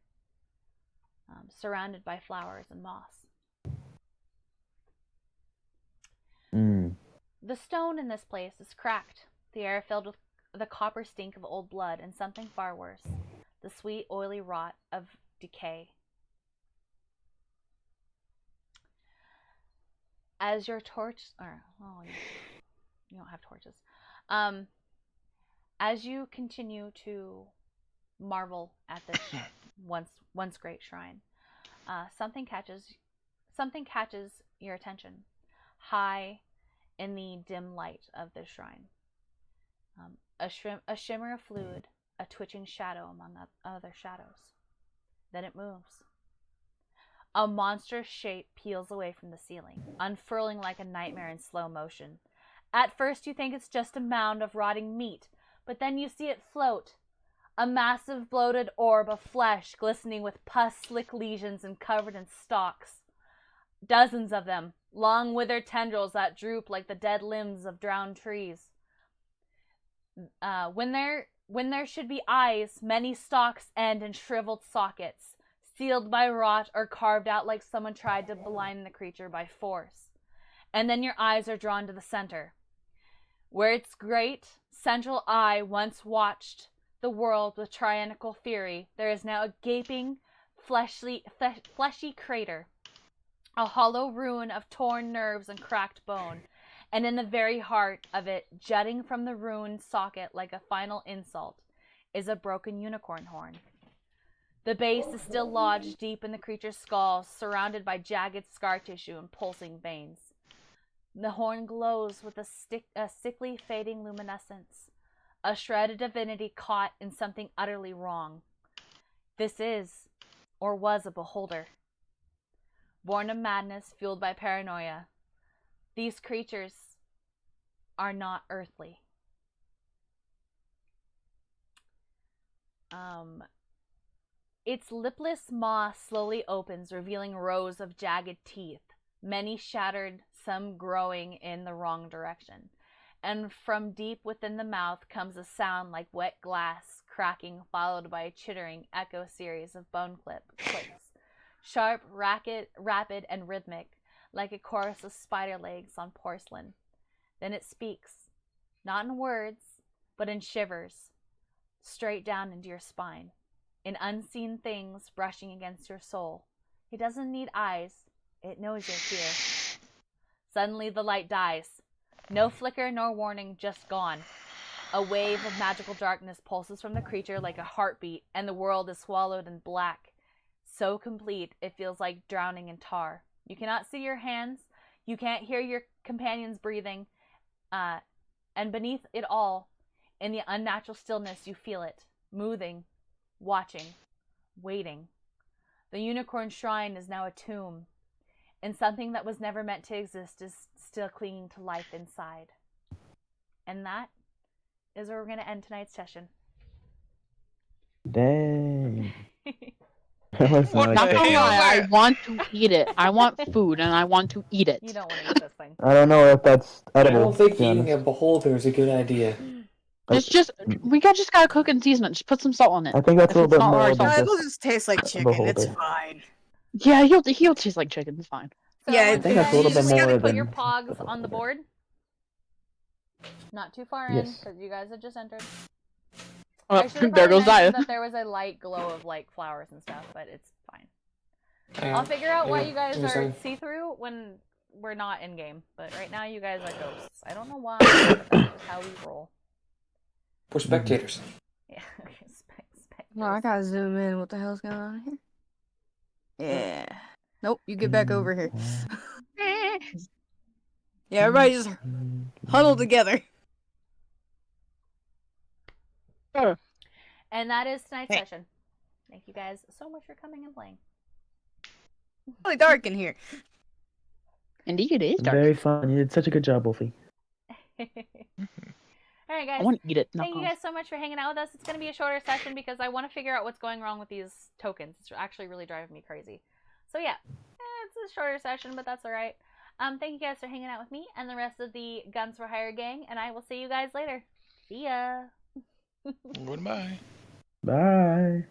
surrounded by flowers and moss. The stone in this place is cracked, the air filled with the copper stink of old blood and something far worse, the sweet, oily rot of decay. As your torch, you don't have torches. As you continue to marvel at this once great shrine, something catches your attention, high in the dim light of the shrine. A shimmer of fluid, a twitching shadow among other shadows. Then it moves. A monstrous shape peels away from the ceiling, unfurling like a nightmare in slow motion. At first you think it's just a mound of rotting meat, but then you see it float. A massive bloated orb of flesh glistening with pus-slick lesions and covered in stalks. Dozens of them, long withered tendrils that droop like the dead limbs of drowned trees. When there should be eyes, many stalks end in shriveled sockets, sealed by rot or carved out like someone tried to blind the creature by force. And then your eyes are drawn to the center, where its great central eye once watched the world with tyrannical fury. There is now a gaping, fleshy crater, a hollow ruin of torn nerves and cracked bone, and in the very heart of it, jutting from the ruined socket like a final insult, is a broken unicorn horn. The base is still lodged deep in the creature's skull, surrounded by jagged scar tissue and pulsing veins. The horn glows with a sickly fading luminescence, a shredded divinity caught in something utterly wrong. This is, or was, a beholder. Born of madness, fueled by paranoia, these creatures are not earthly. Its lipless maw slowly opens, revealing rows of jagged teeth, many shattered, some growing in the wrong direction. And from deep within the mouth comes a sound like wet glass cracking, followed by a chittering echo series of bone clicks. Sharp, rapid, and rhythmic, like a chorus of spider legs on porcelain. Then it speaks, not in words, but in shivers, straight down into your spine, in unseen things brushing against your soul. It doesn't need eyes, it knows you're here. Suddenly the light dies. No flicker nor warning, just gone. A wave of magical darkness pulses from the creature like a heartbeat, and the world is swallowed in black. So complete, it feels like drowning in tar. You cannot see your hands, you can't hear your companions breathing, and beneath it all, in the unnatural stillness, you feel it, moving, watching, waiting. The unicorn shrine is now a tomb, and something that was never meant to exist is still clinging to life inside. And that is where we're going to end tonight's session. Dang. That was What not Not the gonna hell lie, is I that? want to eat it. I want food, and I want to eat it. You don't want to eat this thing. I don't know if that's I edible. don't think to be eating a honest. beholder is a good idea. It's just just gotta cook and season it. Just put some salt on it. I think that's If a little it's bit not more already than salted. It'll just just taste like a chicken. It's beholder. fine. Yeah, he'll taste like chicken. It's fine. So Yeah, I I want think you that's a little guys bit to more put your than pogs the on the board. Not too far in, Yes. because you guys have just entered. Oh, I should have there probably goes Daya. mentioned that there was a light glow of like flowers and stuff, but it's fine. Yeah. I'll figure out why Yeah, you guys you're are saying. see-through when we're not in game. But right now, you guys are ghosts. I don't know why, but that's just how we roll. We're spectators. Yeah. Spectators. No, I gotta zoom in. What the hell's going on here? Yeah. Nope, you get back over here. Yeah, everybody just huddle together. And that is tonight's Hey. session. Thank you guys so much for coming and playing. It's really dark in here. Indeed, it is dark. Very fun. You did such a good job, Wolfie. All right, I guys. want to eat it. Thank you guys so much for hanging out with us. It's going to be a shorter session because I want to figure out what's going wrong with these tokens. It's actually really driving me crazy. So yeah, it's a shorter session, but that's all right. Thank you guys for hanging out with me and the rest of the Guns for Hire gang, and I will see you guys later. See ya. Goodbye. Bye.